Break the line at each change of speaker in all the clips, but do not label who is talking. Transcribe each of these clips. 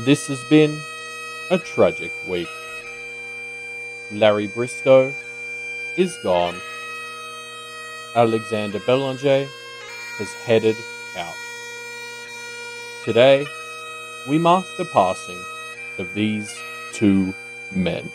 This has been a tragic week. Larry Bristow is gone. Alexander Belanger has headed out. Today, we mark the passing of these two men.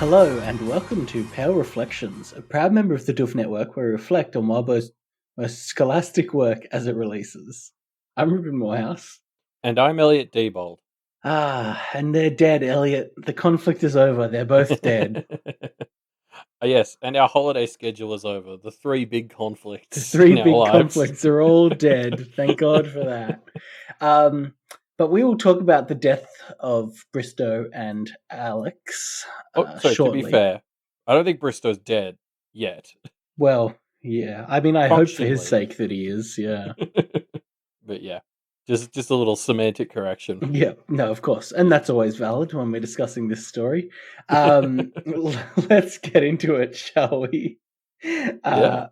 Hello and welcome to Pale Reflections, a proud member of the Doof Network where we reflect on Marbo's most scholastic work as it releases. I'm Ruben Morehouse.
And I'm Elliot Diebold.
And they're dead, Elliot. The conflict is over. They're both dead.
Yes, and our holiday schedule is over. The three big conflicts.
The three
in
big
our lives.
conflicts are all dead. Thank God for that. But we will talk about the death of Bristow and Alex shortly.
To be fair, I don't think Bristow's dead yet.
Well, yeah. I mean, I hope for his sake that he is, yeah.
But yeah, just a little semantic correction.
Yeah, no, of course. And that's always valid when we're discussing this story. Let's get into it, shall we?
Yeah.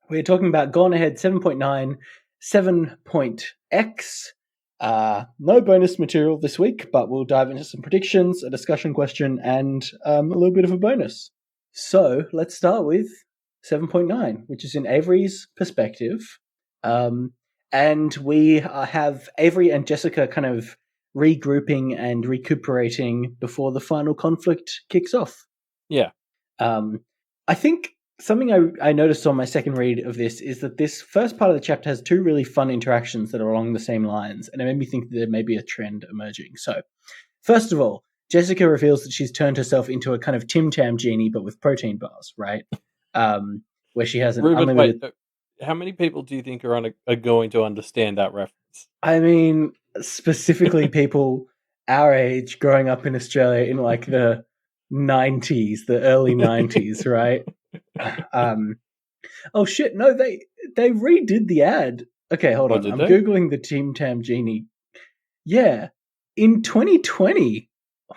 We're talking about Gone Ahead 7.9, 7.x. No bonus material this week, but we'll dive into some predictions, a discussion question, and a little bit of a bonus. So let's start with 7.9, which is in Avery's perspective. And we have Avery and Jessica kind of regrouping and recuperating before the final conflict kicks off.
Yeah.
I think something I noticed on my second read of this is that this first part of the chapter has two really fun interactions that are along the same lines, and it made me think that there may be a trend emerging. So, first of all, Jessica reveals that she's turned herself into a kind of Tim Tam genie, but with protein bars, right? Where she has an unlimited...
Wait, how many people do you think are going to understand that reference?
I mean, specifically people our age growing up in Australia in like the 90s, the early 90s, right? Oh shit, no, they redid the ad. Okay, hold on. I'm Googling the Tim Tam Genie. Yeah, in 2020.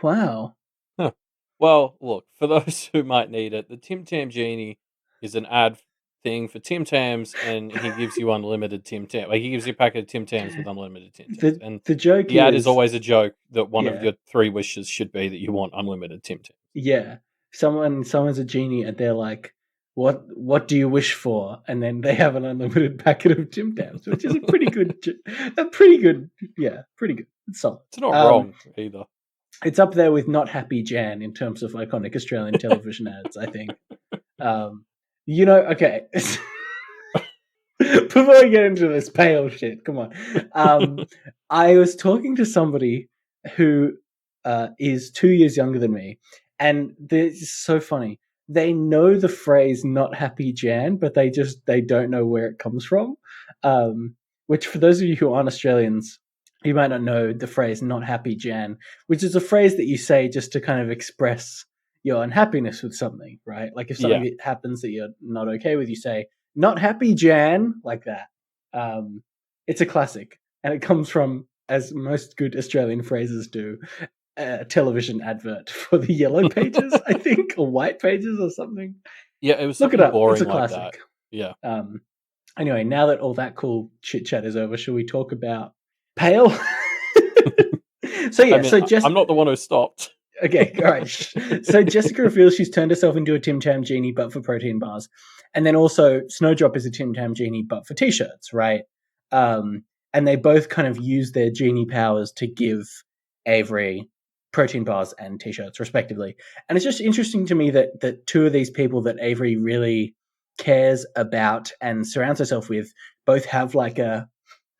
Wow.
Huh. Well, look, for those who might need it, the Tim Tam Genie is an ad thing for Tim Tams, and he gives you unlimited Tim Tam. Like, he gives you a packet of Tim Tams with unlimited Tim Tams. And
the joke
the ad is always a joke that one of your three wishes should be that you want unlimited Tim Tams.
Yeah. Someone's a genie and they're like, what do you wish for? And then they have an unlimited packet of Tim Tams, which is pretty good. It's solid.
It's not wrong either.
It's up there with Not Happy Jan in terms of iconic Australian television ads, I think. Okay. Before we get into this pale shit, come on. I was talking to somebody who is 2 years younger than me, and this is so funny. They know the phrase "Not Happy Jan," but they don't know where it comes from. Which, for those of you who aren't Australians, you might not know the phrase "Not Happy Jan," which is a phrase that you say just to kind of express your unhappiness with something, right? Like if something happens that you're not okay with, you say, "Not happy, Jan," like that. It's a classic, and it comes from, as most good Australian phrases do, a television advert for the Yellow Pages, I think, or White Pages or something.
Yeah, it was
Look it up.
Boring
it's a
like
classic.
That. Yeah.
Anyway, now that all that cool chit chat is over, shall we talk about Pale? So
I'm not the one who stopped.
Okay, all right. So Jessica reveals she's turned herself into a Tim Tam genie, but for protein bars. And then also Snowdrop is a Tim Tam genie, but for t-shirts, right? And they both kind of use their genie powers to give Avery protein bars and t-shirts, respectively. And it's just interesting to me that two of these people that Avery really cares about and surrounds herself with both have like an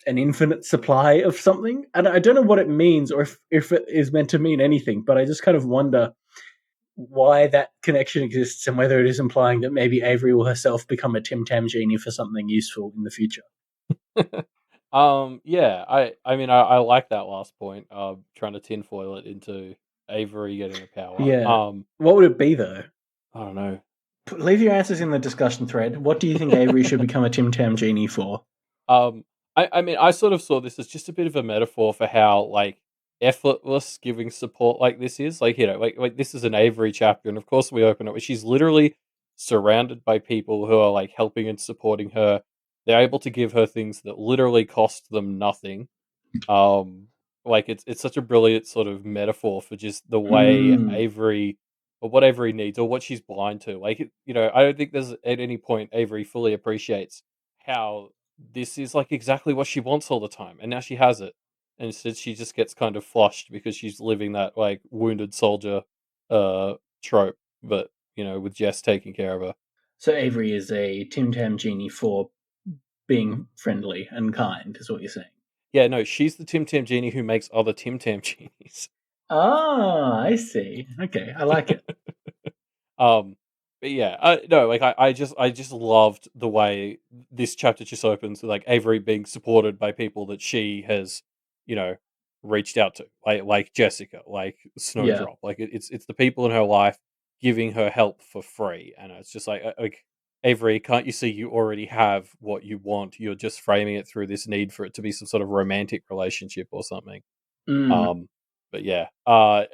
infinite supply of something. And I don't know what it means or if it is meant to mean anything, but I just kind of wonder why that connection exists and whether it is implying that maybe Avery will herself become a Tim Tam genie for something useful in the future.
Yeah, I mean, I like that last point. Trying to tinfoil it into Avery getting a power.
Yeah. What would it be though?
I don't know.
Leave your answers in the discussion thread. What do you think Avery should become a Tim Tam genie for?
Um, I mean, I sort of saw this as just a bit of a metaphor for how like effortless giving support like this is. Like like this is an Avery chapter, and of course we open it where she's literally surrounded by people who are like helping and supporting her. They're able to give her things that literally cost them nothing. Um, like it's such a brilliant sort of metaphor for just the way
Mm.
Avery or what Avery needs or what she's blind to. Like I don't think there's at any point Avery fully appreciates how this is like exactly what she wants all the time, and now she has it, and instead she just gets kind of flushed because she's living that like wounded soldier trope, but with Jess taking care of her.
So Avery is a Tim Tam genie for being friendly and kind, is what you're saying.
Yeah, no, she's the Tim Tam genie who makes other Tim Tam genies.
Ah, I see. Okay, I like it.
Um, but yeah, no, like I just loved the way this chapter just opens with like Avery being supported by people that she has, you know, reached out to, like Jessica, like
Yeah.
Snowdrop, like it's the people in her life giving her help for free, and it's just like Avery, can't you see you already have what you want? You're just framing it through this need for it to be some sort of romantic relationship or something.
Mm.
Um, but yeah, I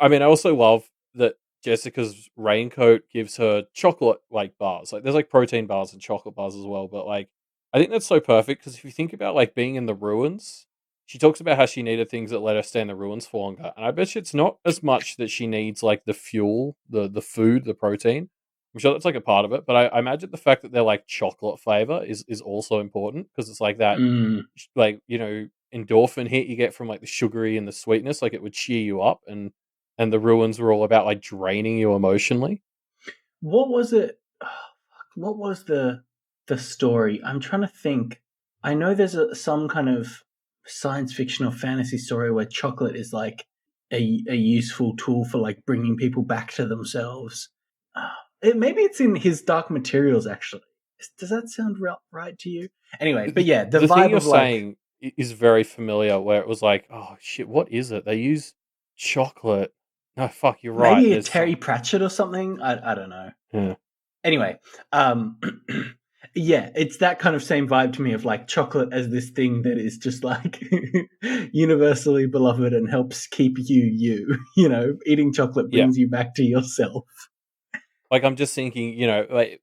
mean, I also love that Jessica's raincoat gives her chocolate like bars. Like, there's like protein bars and chocolate bars as well. But like, I think that's so perfect because if you think about like being in the ruins, she talks about how she needed things that let her stay in the ruins for longer. And I bet you it's not as much that she needs like the fuel, the food, the protein. I'm sure that's like a part of it, but I imagine the fact that they're like chocolate flavor is also important because it's like that,
Mm.
like endorphin hit you get from like the sugary and the sweetness, like it would cheer you up, and the ruins were all about like draining you emotionally.
What was it? What was the story? I'm trying to think. I know there's some kind of science fiction or fantasy story where chocolate is like a useful tool for like bringing people back to themselves. Maybe it's in his Dark Materials actually. Does that sound right to you? Anyway, but yeah, the
The thing
vibe
you're
of like
saying is very familiar, where it was like, oh shit, what is it? They use chocolate. No, fuck, you're right.
maybe a
There's
Terry
some.
Pratchett or something. I don't know.
Yeah.
Anyway, um, yeah, it's that kind of same vibe to me of like chocolate as this thing that is just like universally beloved and helps keep you. You know, eating chocolate
Yeah.
brings you back to yourself.
Like I'm just thinking, like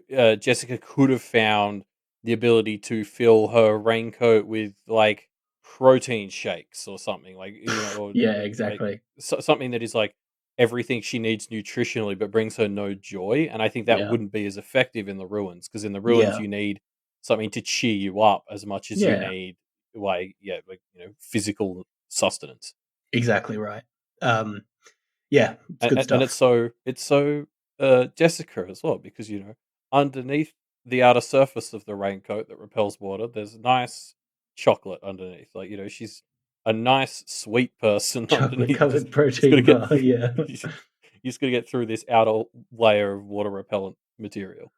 Jessica could have found the ability to fill her raincoat with like protein shakes or something, like or
Yeah,
like
exactly.
something that is like everything she needs nutritionally, but brings her no joy. And I think that
Yeah,
wouldn't be as effective in the ruins because in the ruins
yeah,
you need something to cheer you up as much as you
yeah,
need like physical sustenance.
exactly right. Um, yeah, it's good
And it's
stuff.
so Jessica as well because underneath the outer surface of the raincoat that repels water, there's nice chocolate underneath. Like she's a nice sweet person
Chocolate
underneath.
covered
Just got to
protein
get
bar.
through.
Yeah,
You just got to get through this outer layer of water repellent material.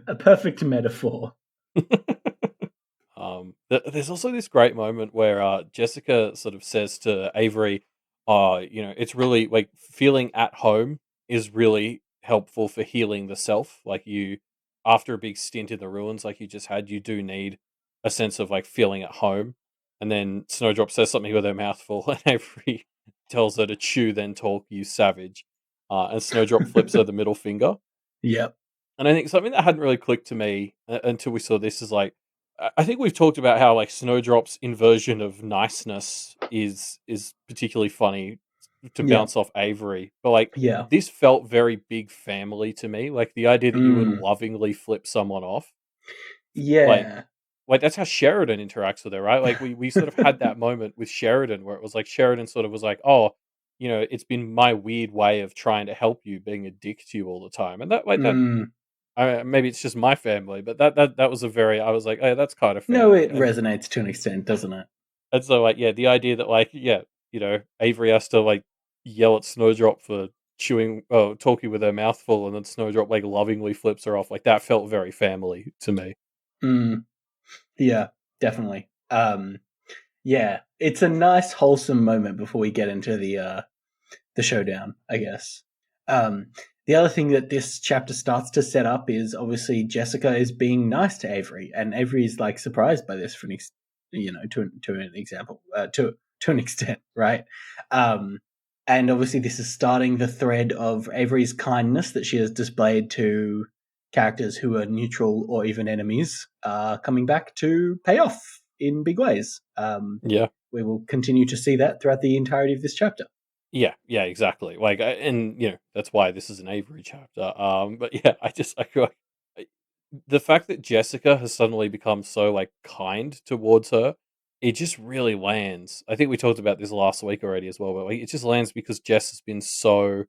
a perfect metaphor.
There's also this great moment where Jessica sort of says to Avery, it's really like feeling at home is really helpful for healing the self. Like after a big stint in the ruins, like you just had, you do need a sense of like feeling at home. And then Snowdrop says something with her mouth full, and Avery tells her to chew, then talk, you savage. And Snowdrop flips her the middle finger.
Yep.
And I think something that hadn't really clicked to me until we saw this is like, I think we've talked about how like Snowdrop's inversion of niceness is particularly funny to
Yep.
bounce off Avery, but like
Yeah.
this felt very big family to me. Like the idea that you would
Mm.
lovingly flip someone off, like
Yeah.
like that's how Sheridan interacts with her, right? Like we sort of had that moment with Sheridan where it was like Sheridan sort of was like, oh, it's been my weird way of trying to help you, being a dick to you all the time, and that
Mm.
maybe it's just my family, but that was a very I was like, oh, that's kind of
No,
family,
it resonates to an extent, doesn't it?
and so like yeah, the idea that like Avery has to like yell at Snowdrop for talking with her mouth full, and then Snowdrop like lovingly flips her off. Like that felt very family to me.
Yeah, definitely. Yeah, it's a nice wholesome moment before we get into the showdown, I guess. The other thing that this chapter starts to set up is obviously Jessica is being nice to Avery, and Avery is like surprised by this to an example, to an extent, right? And obviously this is starting the thread of Avery's kindness that she has displayed to characters who are neutral or even enemies, coming back to pay off in big ways.
Yeah.
We will continue to see that throughout the entirety of this chapter.
Yeah, exactly. Like, and that's why this is an Avery chapter. But yeah, I feel like the fact that Jessica has suddenly become so like kind towards her, it just really lands. I think we talked about this last week already as well, but like it just lands because Jess has been so.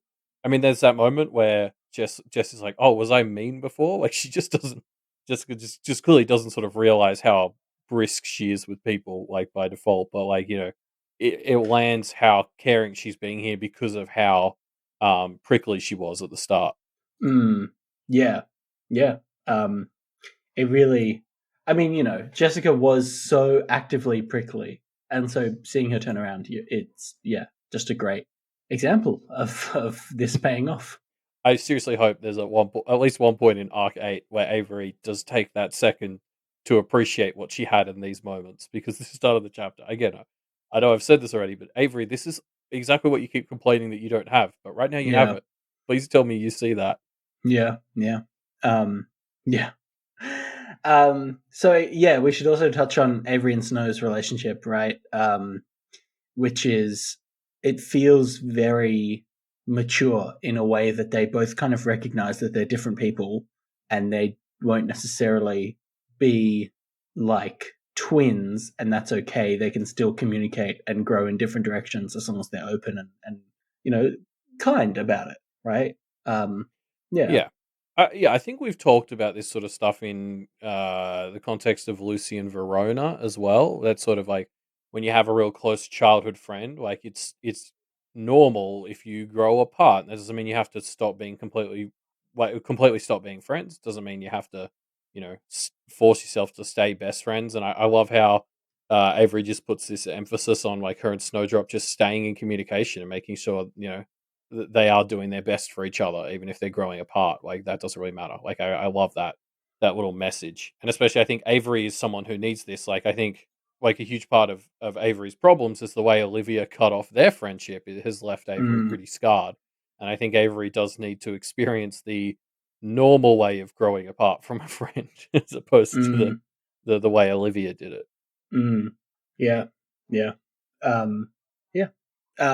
I mean, there's that moment where Jess is like, "Oh, was I mean before?" Like she just doesn't. Jessica just clearly doesn't sort of realize how brisk she is with people, like by default. But like it lands how caring she's being here because of how prickly she was at the start.
Yeah, yeah. It really, I mean, Jessica was so actively prickly, and so seeing her turn around, it's just a great example of this paying off.
I seriously hope there's at least one point in Arc 8 where Avery does take that second to appreciate what she had in these moments, because this is the start of the chapter. Again, I know I've said this already, but Avery, this is exactly what you keep complaining that you don't have, but right now you have
Yeah,
it. Please tell me you see that.
yeah, yeah, yeah. So yeah, we should also touch on Avery and Snow's relationship, right? Which is, it feels very mature in a way that they both kind of recognize that they're different people, and they won't necessarily be like twins, and that's okay. They can still communicate and grow in different directions as long as they're open and kind about it, right? Yeah.
Yeah. I think we've talked about this sort of stuff in the context of Lucy and Verona as well. That's sort of like when you have a real close childhood friend, like it's normal if you grow apart. That doesn't mean you have to stop being completely stop being friends. Doesn't mean you have to, force yourself to stay best friends. And I love how Avery just puts this emphasis on like her and Snowdrop just staying in communication and making sure, they are doing their best for each other, even if they're growing apart. Like that doesn't really matter. Like I love that little message, and especially I think Avery is someone who needs this. Like I think like a huge part of Avery's problems is the way Olivia cut off their friendship. It has left Avery
Mm,
pretty scarred, and I think Avery does need to experience the normal way of growing apart from a friend as opposed to
mm,
the way Olivia did it.
mm. Yeah. Yeah. Um, yeah.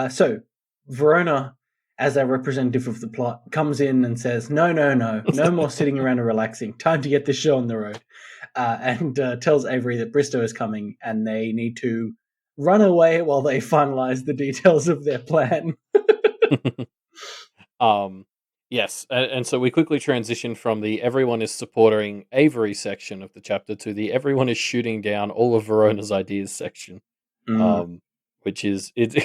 So Verona, as a representative of the plot, comes in and says, "No, no, no, no more sitting around and relaxing. Time to get this show on the road." And tells Avery that Bristow is coming, and they need to run away while they finalize the details of their plan.
Um, yes, and so we quickly transition from the everyone is supporting Avery section of the chapter to the everyone is shooting down all of Verona's ideas section,
Mm,
um, which is it's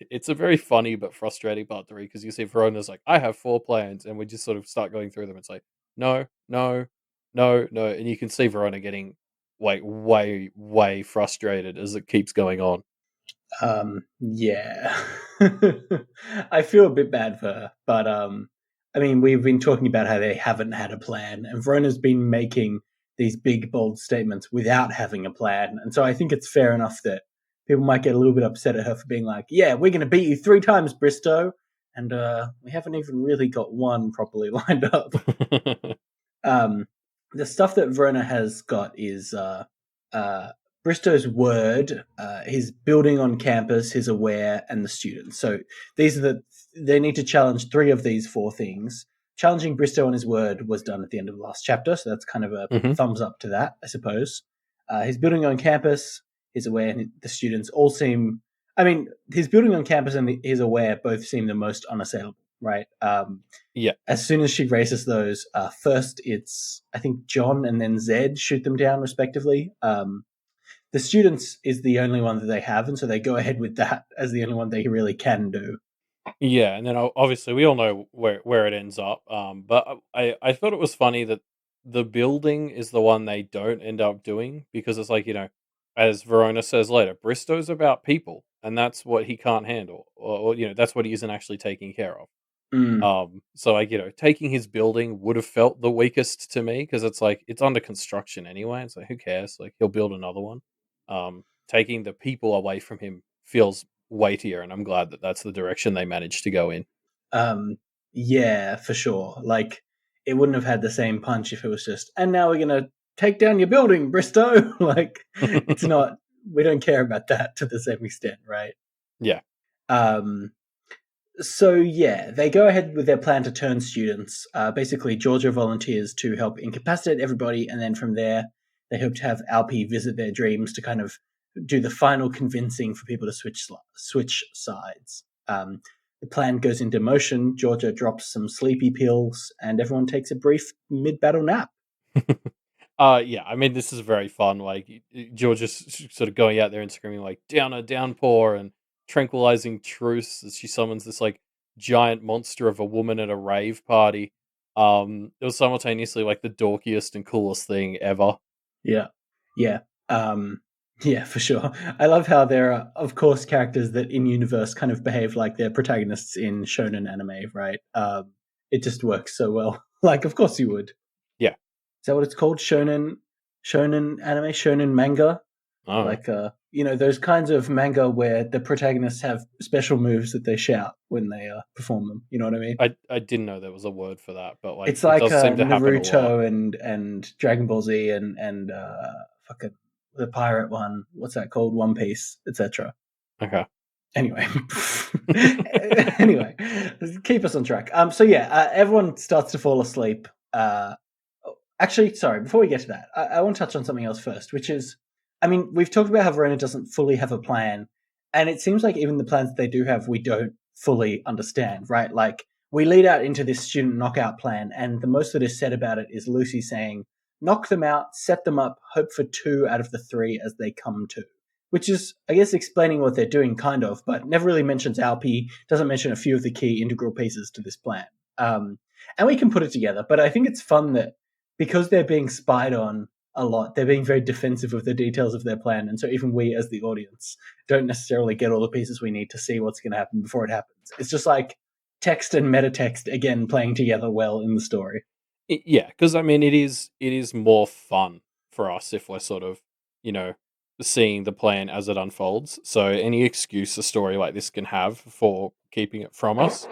it's a very funny but frustrating part to read because you see Verona's like, I have 4 plans, and we just sort of start going through them. It's like, no, no, no, no, and you can see Verona getting like way frustrated as it keeps going on.
yeah. I feel a bit bad for her, but I mean, we've been talking about how they haven't had a plan, and Verona's been making these big, bold statements without having a plan, and so I think it's fair enough that people might get a little bit upset at her for being like, "Yeah, we're going to beat you 3 times, Bristow," and we haven't even really got one properly lined up. Um, the stuff that Verona has got is uh, Bristow's word, his building on campus, his aware, and the students. So these are they need to challenge 3 of these 4 things. Challenging Bristow on his word was done at the end of the last chapter, so that's kind of a
Hmm.
thumbs up to that, I suppose. His building on campus, his aware, and the students all seem. I mean, his building on campus and his aware both seem the most unassailable, right?
Yeah.
As soon as she raises those, first it's I think John and then Zed shoot them down respectively. The students is the only one that they have, and so they go ahead with that as the only one they really can do.
Yeah, and then obviously we all know where it ends up. But I thought it was funny that the building is the one they don't end up doing because it's like as Verona says later, Bristow's about people, and that's what he can't handle, or that's what he isn't actually taking care of.
Mm.
So like taking his building would have felt the weakest to me because it's like it's under construction anyway. It's like who cares? Like he'll build another one. Taking the people away from him feels weightier, and I'm glad that that's the direction they managed to go in.
Yeah, for sure. Like, it wouldn't have had the same punch if it was just, and now we're gonna take down your building, Bristow. Like, it's not. We don't care about that to the same extent, right?
Yeah.
Um, so yeah, they go ahead with their plan to turn students. Basically, Georgia volunteers to help incapacitate everybody, and then from there, they hope to have Alpi visit their dreams to kind of do the final convincing for people to switch sides. The plan goes into motion. Georgia drops some sleepy pills, and everyone takes a brief mid-battle nap.
Yeah, I mean, this is very fun. Like, Georgia's sort of going out there and screaming, like, down a downpour and tranquilizing truce as she summons this, like, giant monster of a woman at a rave party. It was simultaneously, like, the dorkiest and coolest thing ever.
Yeah, yeah, um, yeah, for sure. I love how there are, of course, characters that in universe kind of behave like they're protagonists in shonen anime, right? It just works so well. Like, of course you would.
Yeah.
Is that what it's called? Shonen anime, shonen manga.
Oh,
Like, those kinds of manga where the protagonists have special moves that they shout when they perform them. You know what I mean?
I didn't know there was a word for that, but, like,
It's
it
like
does seem to happen a lot.
Naruto and Dragon Ball Z and fucking the pirate one. What's that called? One Piece, etc.
Okay.
Anyway, anyway, keep us on track. So yeah, everyone starts to fall asleep. Actually, sorry, before we get to that, I want to touch on something else first, which is, I mean, we've talked about how Verona doesn't fully have a plan, and it seems like even the plans that they do have, we don't fully understand, right? Like, we lead out into this student knockout plan, and the most that is said about it is Lucy saying, knock them out, set them up, hope for 2 out of the 3 as they come to. Which is, I guess, explaining what they're doing, kind of, but never really mentions Alpi, doesn't mention a few of the key integral pieces to this plan. And we can put it together, but I think it's fun that because they're being spied on a lot, they're being very defensive of the details of their plan. And so even we as the audience don't necessarily get all the pieces we need to see what's going to happen before it happens. It's just like text and metatext again playing together well in the story.
Yeah, because I mean, it is more fun for us if we're sort of, you know, seeing the plan as it unfolds. So any excuse a story like this can have for keeping it from us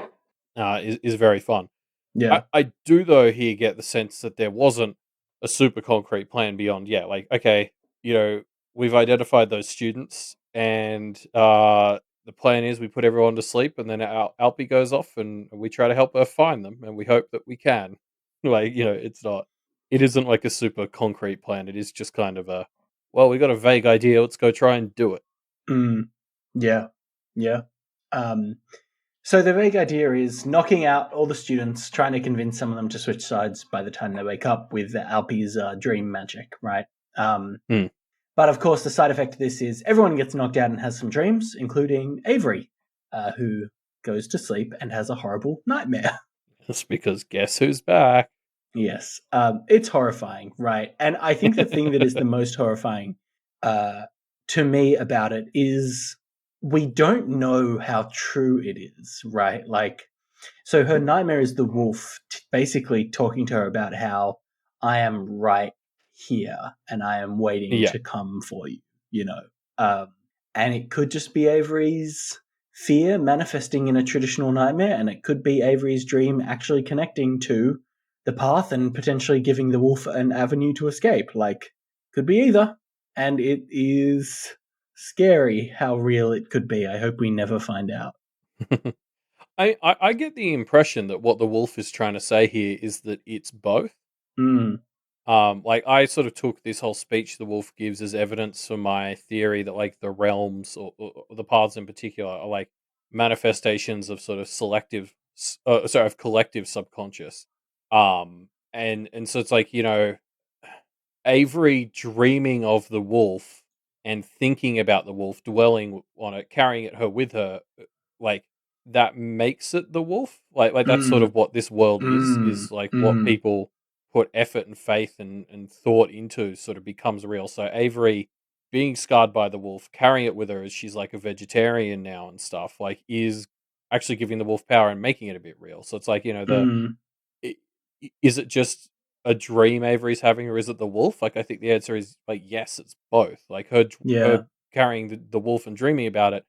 is very fun.
Yeah.
I do though here get the sense that there wasn't a super concrete plan beyond. Yeah, like okay, we've identified those students, and the plan is we put everyone to sleep, and then Alpi goes off, and we try to help her find them, and we hope that we can. Like it isn't like a super concrete plan. It is just kind of a, well, we got a vague idea. Let's go try and do it.
Mm, yeah. Yeah. Um, so the vague idea is knocking out all the students, trying to convince some of them to switch sides by the time they wake up with Alpi's dream magic, right? Um,
Hmm.
But of course, the side effect of this is everyone gets knocked out and has some dreams, including Avery, who goes to sleep and has a horrible nightmare.
That's because guess who's back?
Yes, it's horrifying, right? And I think the thing that is the most horrifying uh, to me about it is we don't know how true it is, right? Like, so her nightmare is the wolf basically talking to her about how I am right here and I am waiting
Yeah.
to come for you, you know. Um, and it could just be Avery's fear manifesting in a traditional nightmare, and it could be Avery's dream actually connecting to the path and potentially giving the wolf an avenue to escape. Like, could be either. And it is scary how real it could be. I hope we never find out.
I get the impression that what the wolf is trying to say here is that it's both.
Mm,
Like I sort of took this whole speech the wolf gives as evidence for my theory that like the realms or the paths in particular are like manifestations of sort of of collective subconscious. And so it's like Avery dreaming of the wolf and thinking about the wolf, dwelling on it, carrying her with her, like. that makes it the wolf. Like that's sort
Mm,
of what this world
mm,
is like what
mm,
people put effort and faith and thought into sort of becomes real. So Avery being scarred by the wolf, carrying it with her as she's like a vegetarian now and stuff, like is actually giving the wolf power and making it a bit real. So it's like,
mm.
i- is it just a dream Avery's having, or is it the wolf? Like, I think the answer is like yes, it's both. Like her
Yeah.
carrying the wolf and dreaming about it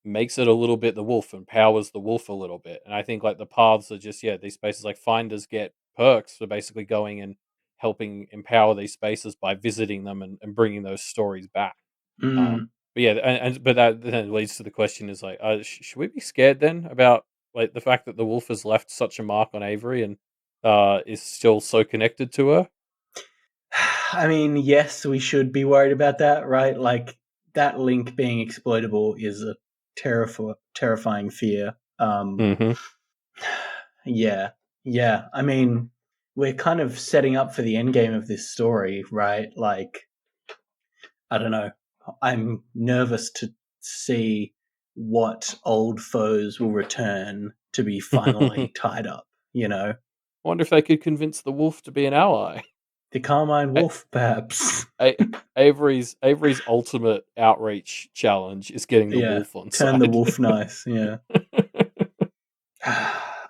makes it a little bit the wolf and powers the wolf a little bit. And I think like the paths are just these spaces like finders get perks for basically going and helping empower these spaces by visiting them and bringing those stories back.
Mm.
But yeah, but that then leads to the question: is like, should we be scared then about like the fact that the wolf has left such a mark on Avery and is still so connected to her?
I mean, yes, we should be worried about that, right? Like that link being exploitable is a terrifying fear.
Hmm.
Yeah, yeah. I mean, we're kind of setting up for the end game of this story, right? Like, I don't know. I'm nervous to see what old foes will return to be
I
finally tied up. You know,
wonder if they could convince the wolf to be an ally.
the Carmine Wolf, perhaps.
A- Avery's ultimate outreach challenge is getting the
Yeah,
wolf on
turn the
side.
wolf nice. Yeah.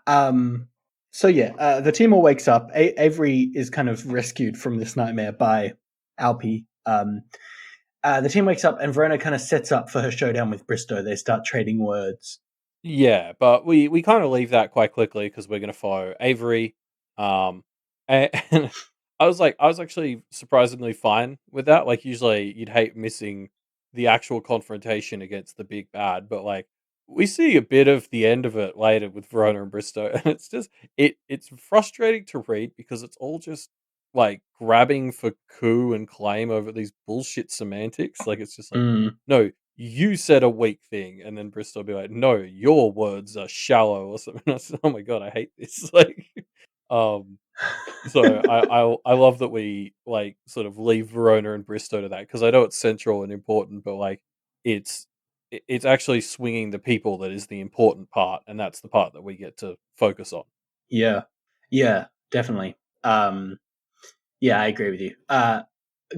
um. So yeah, the team all wakes up. Avery is kind of rescued from this nightmare by Alpi. The team wakes up, and Verona kind of sets up for her showdown with Bristow. They start trading words.
Yeah, but we kind of leave that quite quickly because we're going to follow Avery. And I was actually surprisingly fine with that. Like usually you'd hate missing the actual confrontation against the big bad, but like we see a bit of the end of it later with Verona and Bristow, and it's just it's frustrating to read because it's all just like grabbing for coup and claim over these bullshit semantics. Like it's just like
Mm.
no, you said a weak thing, and then Bristol will be like, "No, your words are shallow," or something. I said, "Oh my god, I hate this." Like, um, so I love that we like sort of leave Verona and Bristow to that because I know it's central and important, but like it's it's actually swinging the people that is the important part, and that's the part that we get to focus on.
Yeah, yeah, definitely. Yeah, I agree with you.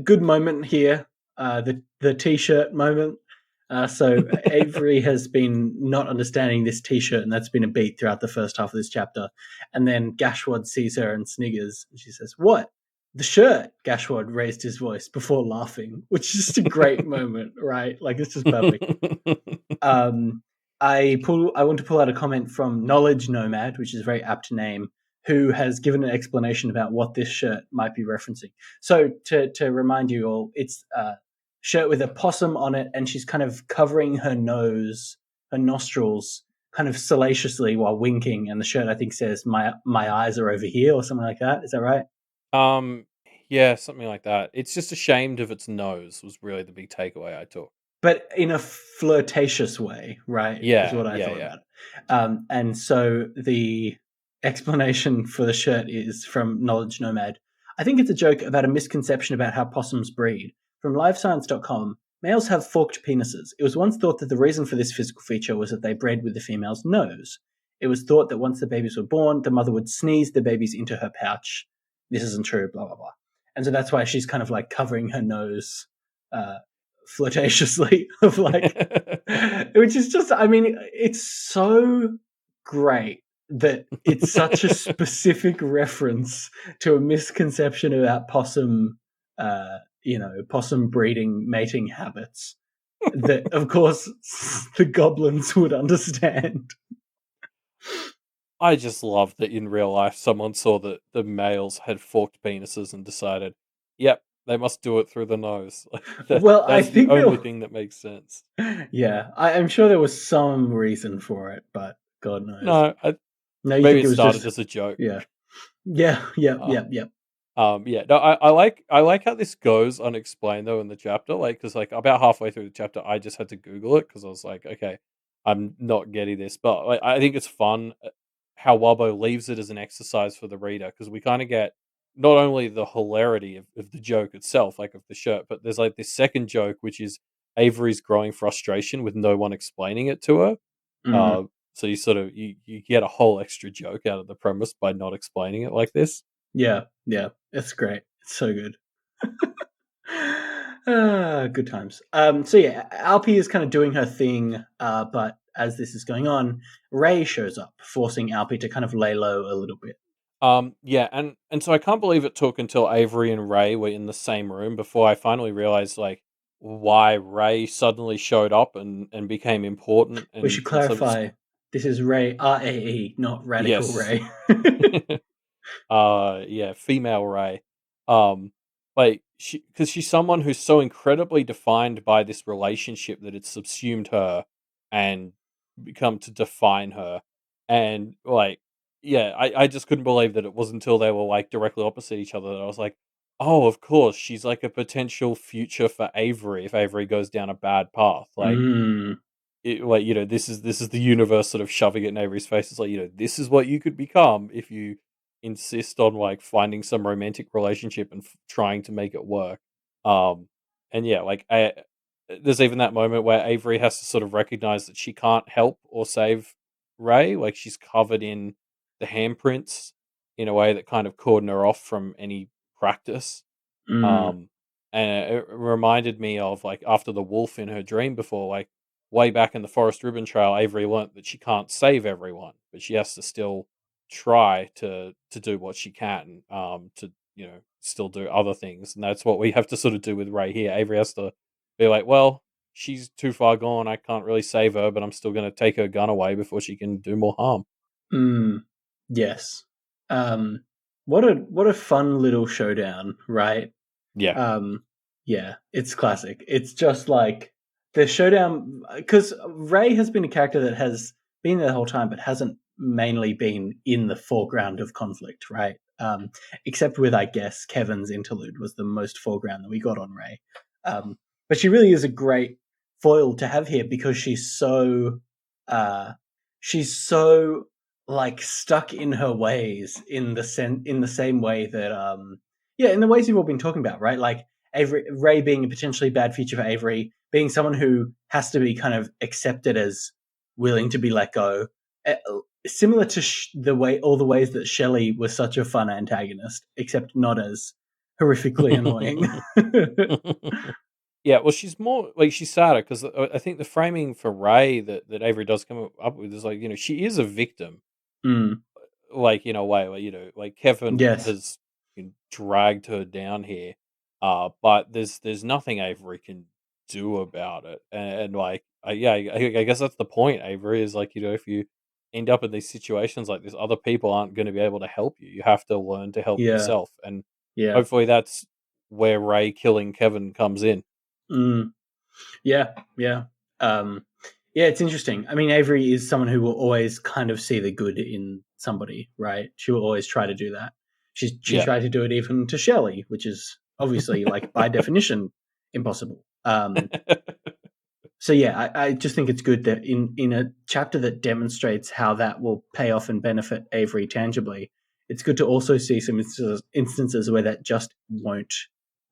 Good moment here. The t-shirt moment. So Avery has been not understanding this t-shirt, and that's been a beat throughout the first half of this chapter. And then Gashwad sees her and sniggers. And she says, "What? The shirt?" Gashwad raised his voice before laughing, which is just a great moment, right? Like it's just perfect. Um, I want to pull out a comment from Knowledge Nomad, which is a very apt name, who has given an explanation about what this shirt might be referencing. So to remind you all, it's a shirt with a possum on it, and she's kind of covering her nose, her nostrils, kind of salaciously while winking. And the shirt I think says my eyes are over here or something like that. Is that right?
um, yeah, something like that. It's just ashamed of its nose was really the big takeaway I took.
But in a flirtatious way, right? Is
Yeah,
what I
yeah,
thought
yeah.
about. And so the explanation for the shirt is from Knowledge Nomad. I think it's a joke about a misconception about how possums breed. From livescience.com, males have forked penises. It was once thought that the reason for this physical feature was that they bred with the female's nose. It was thought that once the babies were born, the mother would sneeze the babies into her pouch. This isn't true, blah, blah, blah. And so that's why she's kind of like covering her nose uh, flirtatiously of like which is just I mean it's so great that it's such a specific reference to a misconception about possum possum breeding mating habits that of course the goblins would understand.
I just love that in real life someone saw that the males had forked penises and decided, "Yep, they must do it through the nose." Like
Well, I
that's the
think
only thing that makes sense.
yeah, I'm sure there was some reason for it, but God knows.
No,
No, you
maybe
think
it
it was
started
just
as a joke.
yeah, yeah, yep,
Uh,
yep, yep.
yeah, no, I like how this goes unexplained though in the chapter, like because like about halfway through the chapter, I just had to Google it because I was like, okay, I'm not getting this, but like, I think it's fun how Wabo leaves it as an exercise for the reader because we kind of get not only the hilarity of the joke itself, like of the shirt, but there's like this second joke which is Avery's growing frustration with no one explaining it to her.
Mm.
So you sort of you get a whole extra joke out of the premise by not explaining it like this.
Yeah, it's great. It's so good. Good times. So yeah, Alpi is kind of doing her thing, but as this is going on, Ray shows up, forcing Alpi to kind of lay low a little bit.
Yeah, and so I can't believe it took until Avery and Ray were in the same room before I finally realized like why Ray suddenly showed up and became important
We should
and sort of
clarify, this is Ray, RAE, not Radical
yes.
Ray.
Yeah, female Ray. Like because she's someone who's so incredibly defined by this relationship that it's subsumed her and become to define her. And like, yeah, I just couldn't believe that it wasn't until they were like directly opposite each other that I was like, oh, of course, she's like a potential future for Avery if Avery goes down a bad path. Like,
Mm,
like this is the universe sort of shoving it in Avery's face. It's like this is what you could become if you insist on like finding some romantic relationship and trying to make it work. Um, and yeah, like there's even that moment where Avery has to sort of recognize that she can't help or save Ray. Like she's covered in the handprints in a way that kind of cordon her off from any practice.
mm,
Um, and it reminded me of like after the wolf in her dream before, like way back in the Forest Ribbon Trail, Avery learnt that she can't save everyone, but she has to still try to do what she can, to still do other things, and that's what we have to sort of do with Ray here. Avery has to be like, well, she's too far gone. I can't really save her, but I'm still going to take her gun away before she can do more harm.
mm. Yes. Um, what a fun little showdown, right?
Yeah.
Um, yeah, it's classic. It's just like the showdown because Ray has been a character that has been there the whole time, but hasn't mainly been in the foreground of conflict, right? Except with, I guess, Kevin's interlude was the most foreground that we got on Ray. But she really is a great foil to have here because uh, she's so like stuck in her ways in the same way that yeah, in the ways you've all been talking about, right? Like Avery, Ray being a potentially bad future for Avery, being someone who has to be kind of accepted as willing to be let go. Similar to the way all the ways that Shelley was such a fun antagonist, except not as horrifically annoying.
Yeah, well, she's more like she's sadder because I think the framing for Ray that Avery does come up with is like she is a victim,
Mm,
like in a way, like like Kevin
yes.
has dragged her down here, but there's nothing Avery can do about it, and like yeah, I guess that's the point. Avery is like if you end up in these situations like this, other people aren't going to be able to help you. You have to learn to help
Yeah.
yourself, and
Yeah.
hopefully that's where Ray killing Kevin comes in.
Mm. Yeah, yeah. Um, yeah, it's interesting. I mean, Avery is someone who will always kind of see the good in somebody, right? She will always try to do that. She
Yeah.
tried to do it even to Shelley, which is obviously, like, by definition, impossible. So yeah, I just think it's good that in a chapter that demonstrates how that will pay off and benefit Avery tangibly, it's good to also see some instances where that just won't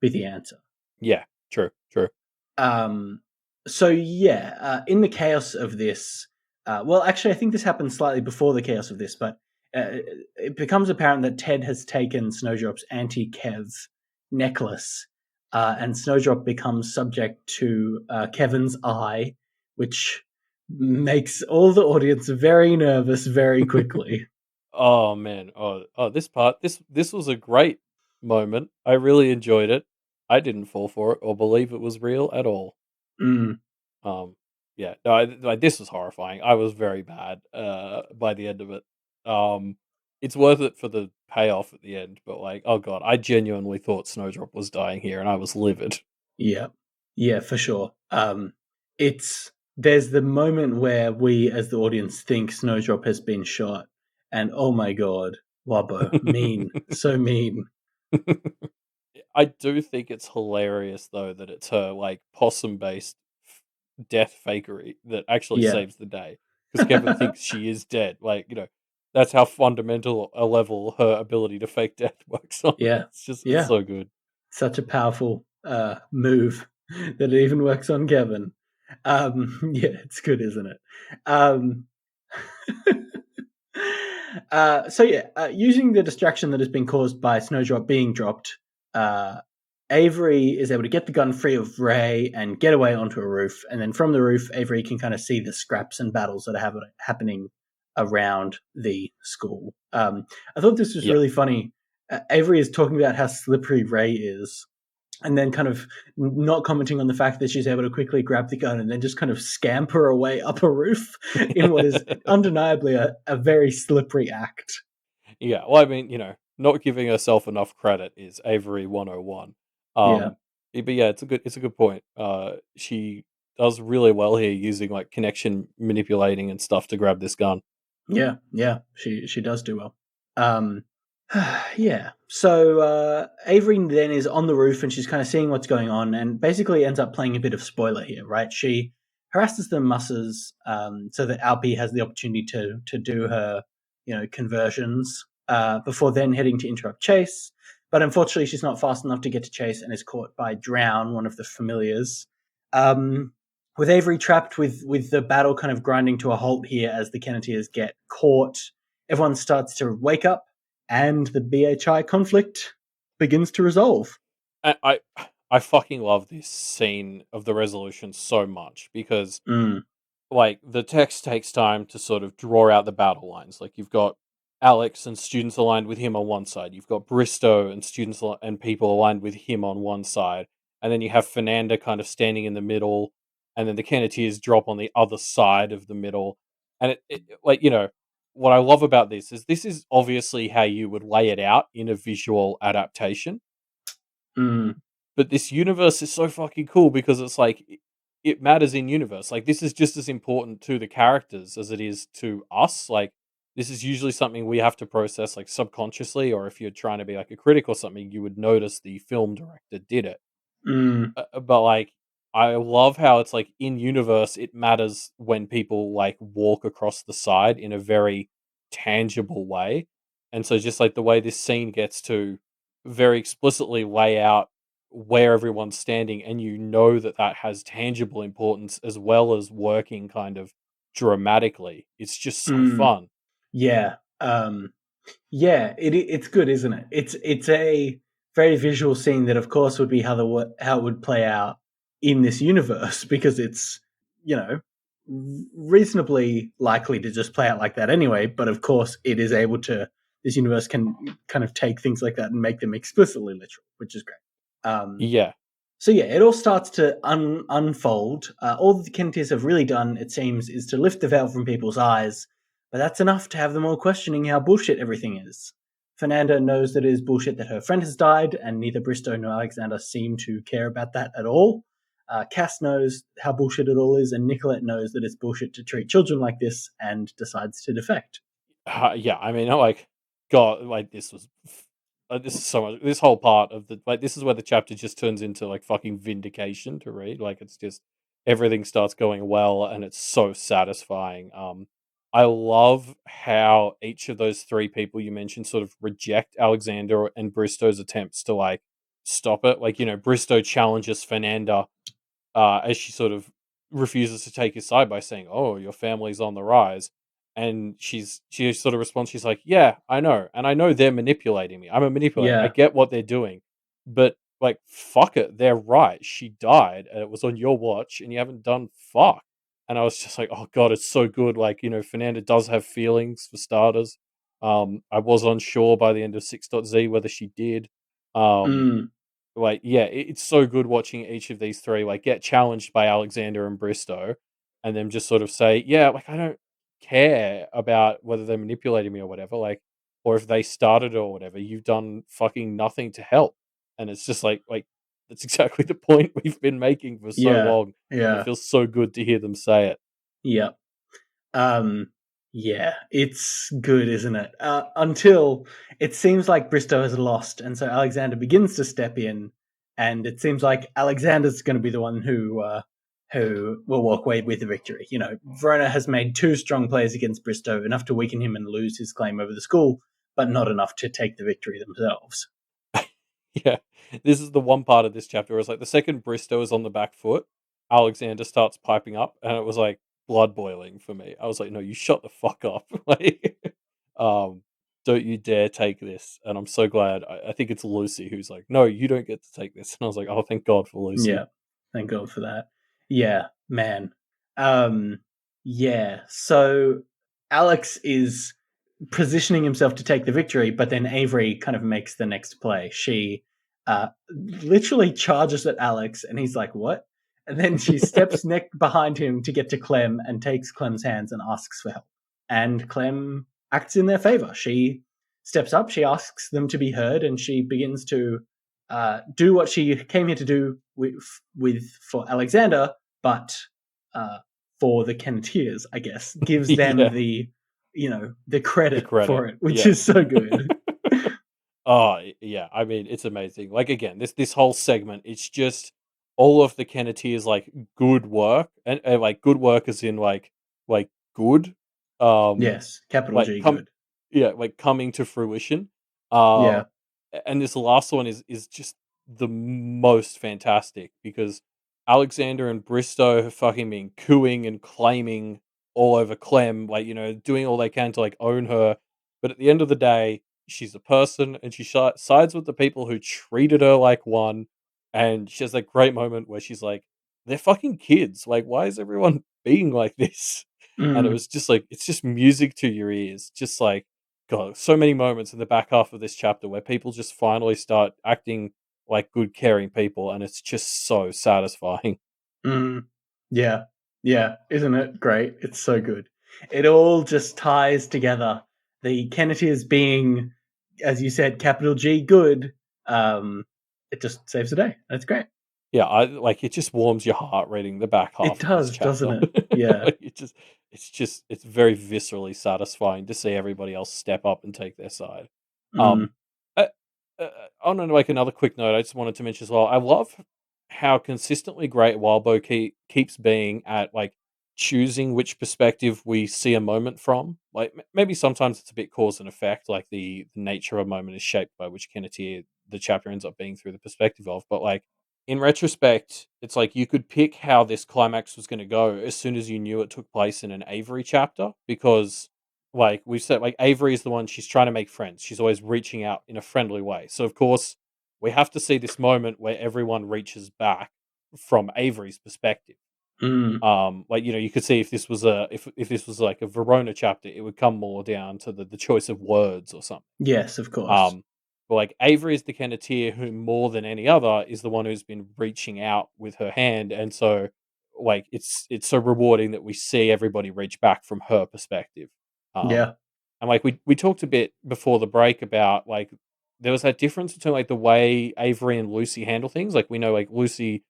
be the answer.
Yeah, true, true.
Um, so yeah, in the chaos of this, well, actually, I think this happened slightly before the chaos of this, but it becomes apparent that Ted has taken Snowdrop's anti-Kev necklace, and Snowdrop becomes subject to Kevin's eye, which makes all the audience very nervous very quickly.
Oh man, this part, this was a great moment. I really enjoyed it. I didn't fall for it or believe it was real at all.
Mm,
Um, yeah, no, like this was horrifying. I was very bad by the end of it. Um, it's worth it for the payoff at the end, but like, oh god, I genuinely thought Snowdrop was dying here, and I was livid.
yeah, yeah, for sure. It's there's the moment where we, as the audience, think Snowdrop has been shot, and oh my god, Wabbo, mean, so mean.
I do think it's hilarious though that it's her like possum based death fakery that actually
Yeah,
saves the day because Kevin thinks she is dead. Like that's how fundamental a level her ability to fake death works on.
yeah,
It's
yeah.
so good.
Such a powerful move that it even works on Kevin. Yeah, it's good, isn't it? Um, Using the distraction that has been caused by Snowdrop being dropped, Avery is able to get the gun free of Ray and get away onto a roof. And then from the roof, Avery can kind of see the scraps and battles that are happening around the school. I thought this was
Yeah.
really funny. Avery is talking about how slippery Ray is, and then kind of not commenting on the fact that she's able to quickly grab the gun and then just kind of scamper away up a roof in what is undeniably a very slippery act.
Yeah, well, I mean, not giving herself enough credit is Avery 101.
Yeah.
But yeah, it's a good point. She does really well here using like connection manipulating and stuff to grab this gun.
Yeah, she does do well. Yeah. So Avery then is on the roof and she's kind of seeing what's going on, and basically ends up playing a bit of spoiler here, right? She harasses the Musses so that Alpi has the opportunity to do her, conversions before then heading to interrupt Chase. But unfortunately, she's not fast enough to get to Chase and is caught by Drown, one of the familiars. With Avery trapped with the battle kind of grinding to a halt here as the Kenneteers get caught, everyone starts to wake up and the BHI conflict begins to resolve.
I fucking love this scene of the resolution so much because like the text takes time to sort of draw out the battle lines. Like you've got Alex and students aligned with him on one side. You've got Bristow and students and people aligned with him on one side. And then you have Fernanda kind of standing in the middle, and then the Kenneteers drop on the other side of the middle. And like, what I love about this is obviously how you would lay it out in a visual adaptation. But this universe is so fucking cool because it's like it matters in universe. Like this is just as important to the characters as it is to us. Like this is usually something we have to process like subconsciously, or if you're trying to be like a critic or something, you would notice the film director did it. But like I love how it's like in universe it matters when people like walk across the side in a very tangible way. And so just like the way this scene gets to very explicitly lay out where everyone's standing, and that has tangible importance as well as working kind of dramatically. It's just so fun.
Yeah. It's good, isn't it? It's a very visual scene that, of course, would be how it would play out in this universe, because it's reasonably likely to just play out like that anyway. But of course, it is able to. This universe can kind of take things like that and make them explicitly literal, which is great.
Yeah.
So yeah, it all starts to unfold. All that the Kenneteers have really done, it seems, is to lift the veil from people's eyes, but that's enough to have them all questioning how bullshit everything is. Fernanda knows that it is bullshit that her friend has died, and neither Bristow nor Alexander seem to care about that at all. Cass knows how bullshit it all is, and Nicolette knows that it's bullshit to treat children like this, and decides to defect.
Yeah, I mean, like, God, like this is so much. This whole part of this is where the chapter just turns into like fucking vindication to read. Like, it's just everything starts going well, and it's so satisfying. I love how each of those three people you mentioned sort of reject Alexander and Bristow's attempts to like stop it. Like, Bristow challenges Fernanda as she sort of refuses to take his side by saying, "Oh, your family's on the rise," and she sort of responds, she's like, "Yeah, I know, and I know they're manipulating me. I'm a manipulator. I
Yeah.
get what they're doing, but like, fuck it, they're right. She died, and it was on your watch, and you haven't done fuck." And I was just like, "Oh god, it's so good." Like, Fernanda does have feelings for starters. I was unsure by the end of 6.z whether she did. Um, like, yeah, it's so good watching each of these three like get challenged by Alexander and Bristow, and then just sort of say, "Yeah, like I don't care about whether they're manipulating me or whatever, like, or if they started it or whatever. You've done fucking nothing to help." And it's just like that's exactly the point we've been making for so
Yeah.
long, and it
Yeah.
feels so good to hear them say it.
Yeah. Yeah, it's good, isn't it? Until it seems like Bristow has lost, and so Alexander begins to step in, and it seems like Alexander's going to be the one who will walk away with the victory. Verona has made two strong plays against Bristow, enough to weaken him and lose his claim over the school, but not enough to take the victory themselves.
Yeah, this is the one part of this chapter where it's like the second Bristow is on the back foot, Alexander starts piping up, and it was like, blood boiling for me. I was like, no, you shut the fuck up. Like, um, don't you dare take this. And I'm so glad. I think it's Lucy who's like, no, you don't get to take this. And I was like, oh, thank God for Lucy.
Yeah, thank God for that. Yeah, man. Um, yeah. So Alex is positioning himself to take the victory, but then Avery kind of makes the next play. She literally charges at Alex, and he's like, "What?" And then she steps neck behind him to get to Clem and takes Clem's hands and asks for help. And Clem acts in their favor. She steps up, she asks them to be heard, and she begins to do what she came here to do for Alexander, but for the Kenneteers, I guess, gives them
Yeah,
the
the
credit
credit.
for it, which
Yeah.
is so good.
Oh, yeah. I mean, it's amazing. Like again, this whole segment, it's just all of the Kenneteers like good work, and like good work as in like good, um,
Yes, capital
like
G,
come
good.
yeah, like coming to fruition. Uh,
Yeah.
and this last one is just the most fantastic because Alexander and Bristow have fucking been cooing and claiming all over Clem, like doing all they can to like own her. But at the end of the day, she's a person, and she sides with the people who treated her like one. And she has that great moment where she's like, "They're fucking kids. Like, why is everyone being like this?" And it
Mm,
was just like it's just music to your ears. Just like God, so many moments in the back half of this chapter where people just finally start acting like good, caring people, and it's just so satisfying.
mm. Yeah. Yeah. Isn't it great? It's so good. It all just ties together. The Kenneteers being, as you said, capital G, good. Um, it just saves the day. That's great.
Yeah, I like it. Just warms your heart reading the back
It
half of this
does, doesn't
chapter.
it? Yeah.
Like it's very viscerally satisfying to see everybody else step up and take their side.
Mm,
Um, uh, on like another quick note, I just wanted to mention as well. I love how consistently great Wildbow keeps being at like choosing which perspective we see a moment from. Like maybe sometimes it's a bit cause and effect, like the nature of a moment is shaped by which Kenneteer the chapter ends up being through the perspective of. But like in retrospect, it's like you could pick how this climax was going to go as soon as you knew it took place in an Avery chapter because like we've said, like Avery is the one she's trying to make friends. She's always reaching out in a friendly way. So of course we have to see this moment where everyone reaches back from Avery's perspective.
mm.
Like you could see if this was if this was like a Verona chapter, it would come more down to the choice of words or something.
Yes, of course.
Um, but like Avery is the Kenneteer who more than any other is the one who's been reaching out with her hand, and so like it's so rewarding that we see everybody reach back from her perspective. Um,
Yeah.
and like we talked a bit before the break about like there was that difference between like the way Avery and Lucy handle things. Like we know like Lucy,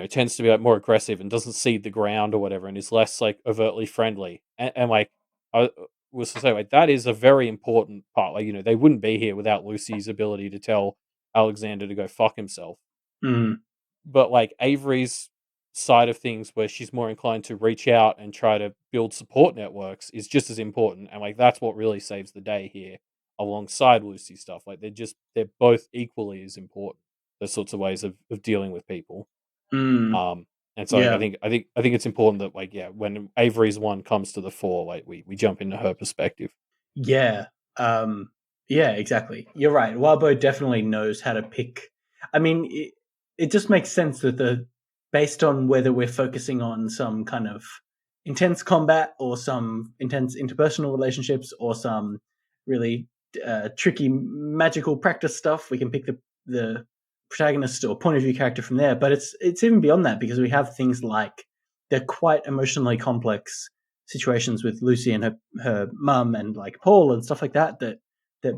tends to be like more aggressive and doesn't cede the ground or whatever, and is less like overtly friendly. And like I was to say like that is a very important part. Like they wouldn't be here without Lucy's ability to tell Alexander to go fuck himself.
Mm,
But like Avery's side of things where she's more inclined to reach out and try to build support networks is just as important, and like that's what really saves the day here alongside Lucy's stuff. Like they're both equally as important, those sorts of ways of dealing with people.
mm.
And so like,
Yeah.
I think it's important that like yeah, when Avery's one comes to the fore, like we jump into her perspective.
Yeah. Um, yeah, exactly. You're right. Wabo definitely knows how to pick. I mean, it just makes sense that based on whether we're focusing on some kind of intense combat or some intense interpersonal relationships or some really tricky magical practice stuff, we can pick the protagonist or point of view character from there. But it's even beyond that because we have things like they're quite emotionally complex situations with Lucy and her mum and like Paul and stuff like that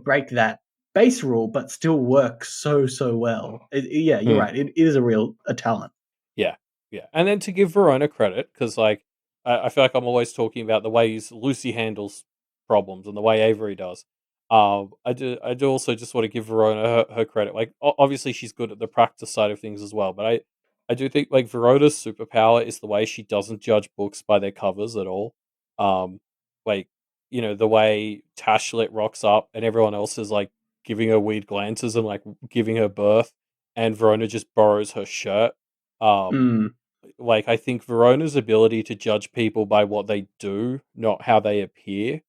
break that base rule but still work so well. Yeah, you're
Hmm.
right. It is a talent.
Yeah, yeah. And then to give Verona credit, because like I feel like I'm always talking about the ways Lucy handles problems and the way Avery does. I do also just want to give Verona her credit. Like obviously she's good at the practice side of things as well, but I do think like Verona's superpower is the way she doesn't judge books by their covers at all. Um, like the way Tashlit rocks up and everyone else is like giving her weird glances and like giving her birth, and Verona just borrows her shirt. Um,
Mm,
like, I think Verona's ability to judge people by what they do, not how they appear,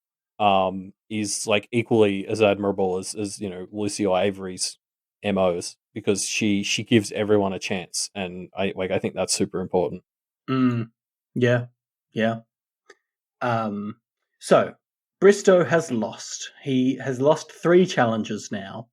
is like equally as admirable as Lucy or Avery's MOs, because she gives everyone a chance, and I think that's super important.
Yeah, yeah. So Bristow has lost. He has lost 3 challenges now,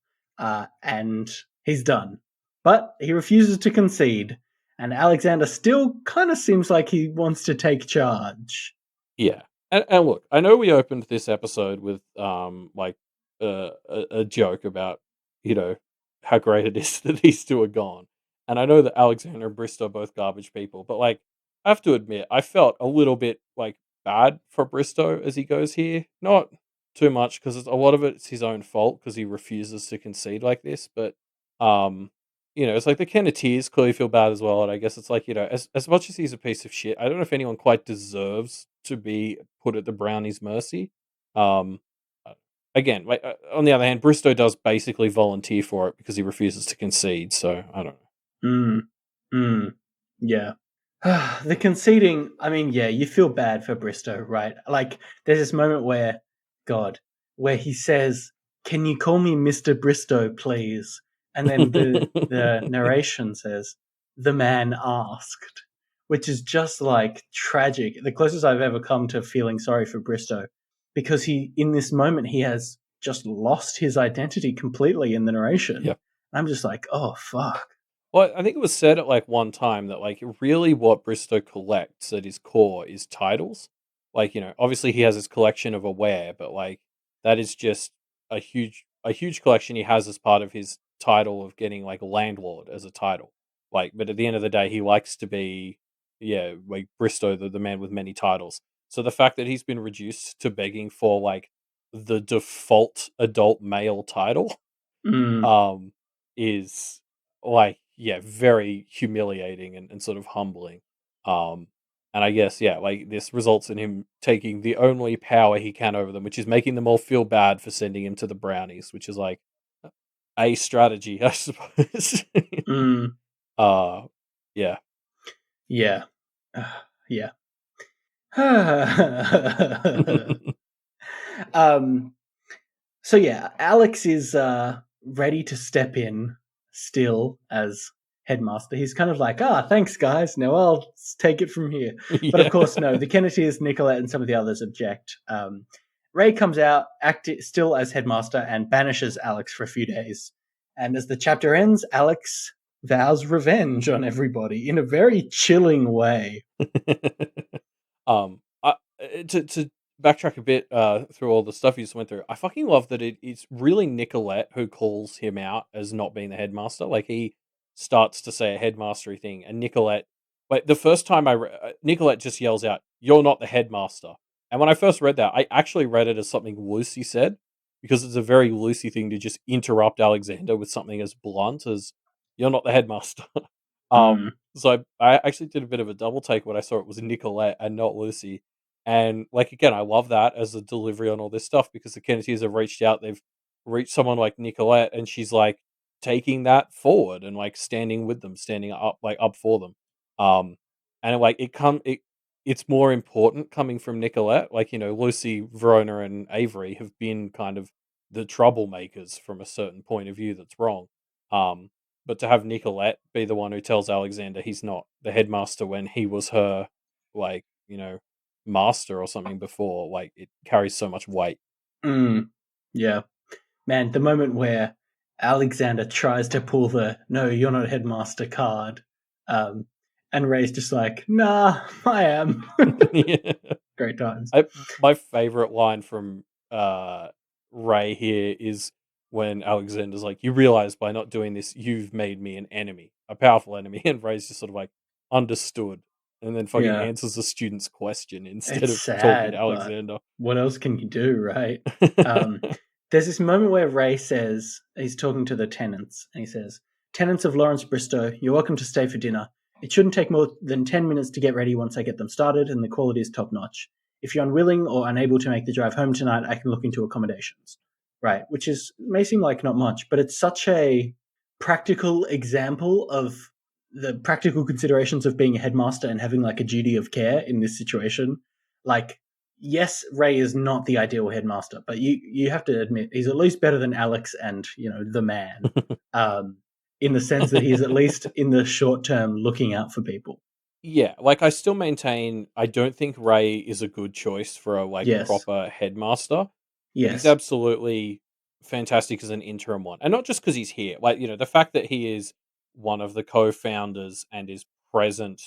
and he's done. But he refuses to concede, and Alexander still kind of seems like he wants to take charge.
Yeah, and look, I know we opened this episode with like a joke about how great it is that these two are gone, and I know that Alexander and Bristow are both garbage people, but like I have to admit, I felt a little bit like bad for Bristow as he goes here. Not too much because a lot of it's his own fault because he refuses to concede like this, but um. It's like the Kenneteers clearly feel bad as well, and I guess it's like, as much as he's a piece of shit, I don't know if anyone quite deserves to be put at the Brownies' mercy. Um, uh, Again, like on the other hand, Bristow does basically volunteer for it because he refuses to concede. So I don't know.
Yeah. The conceding, I mean, yeah, you feel bad for Bristow, right? Like, there's this moment where he says, "Can you call me Mr. Bristow, please?" And then the narration says, "The man asked," which is just like tragic. The closest I've ever come to feeling sorry for Bristow, because in this moment, he has just lost his identity completely in the narration.
Yeah.
I'm just like, oh, fuck.
Well, I think it was said at like one time that like really what Bristow collects at his core is titles. Like, obviously he has his collection of aware, but like that is just a huge collection he has as part of his title of getting like landlord as a title. Like, but at the end of the day, he likes to be, yeah, like Bristow, the man with many titles. So the fact that he's been reduced to begging for like the default adult male title,
Mm.
um, is like, yeah, very humiliating and sort of humbling. Um, and I guess, yeah, like this results in him taking the only power he can over them, which is making them all feel bad for sending him to the Brownies, which is like a strategy, I suppose.
Mm.
uh, yeah.
Yeah. Yeah. um, so yeah, Alex is ready to step in still as headmaster. He's kind of like, thanks guys, now I'll take it from here. But of
Yeah.
course, no, the Kenneteers, Nicolette, and some of the others object. Ray comes out, still as headmaster, and banishes Alex for a few days. And as the chapter ends, Alex vows revenge on everybody in a very chilling way.
To backtrack a bit through all the stuff you just went through, I fucking love that it's really Nicolette who calls him out as not being the headmaster. Like he starts to say a headmastery thing, and Nicolette, like the first time Nicolette just yells out, "You're not the headmaster." And when I first read that, I actually read it as something Lucy said, because it's a very Lucy thing to just interrupt Alexander with something as blunt as "You're not the headmaster."
Mm.
So I actually did a bit of a double take when I saw it was Nicolette and not Lucy. And like again, I love that as a delivery on all this stuff because the Kennedys have reached out. They've reached someone like Nicolette, and she's like taking that forward and like standing with them, standing up like up for them. Um, and like it's more important coming from Nicolette. Like Lucy, Verona, and Avery have been kind of the troublemakers from a certain point of view that's wrong. Um, but to have Nicolette be the one who tells Alexander he's not the headmaster when he was her, like, master or something before, like, it carries so much weight.
Yeah. Man, the moment where Alexander tries to pull the "no, you're not headmaster" card, um, and Ray's just like, "Nah, I am."
Yeah.
Great times.
My favorite line from Ray here is when Alexander's like, "You realize by not doing this, you've made me an enemy, a powerful enemy," and Ray's just sort of like, "Understood," and then fucking
Yeah.
answers the student's question instead
It's
of talking to
sad, but
Alexander.
what else can you do, right? Um, there's this moment where Ray says, he's talking to the tenants, and he says, "Tenants of Lawrence Bristow, you're welcome to stay for dinner. It shouldn't take more than 10 minutes to get ready once I get them started, and the quality is top notch. If you're unwilling or unable to make the drive home tonight, I can look into accommodations." Right, which may seem like not much, but it's such a practical example of the practical considerations of being a headmaster and having like a duty of care in this situation. Like, yes, Ray is not the ideal headmaster, but you have to admit he's at least better than Alex and the man, in the sense that he's at least in the short term looking out for people.
Yeah, like I still maintain I don't think Ray is a good choice for a like
Yes,
proper headmaster, but he's
yes,
absolutely fantastic as an interim one. And not just because he's here. Like, the fact that he is one of the co-founders and is present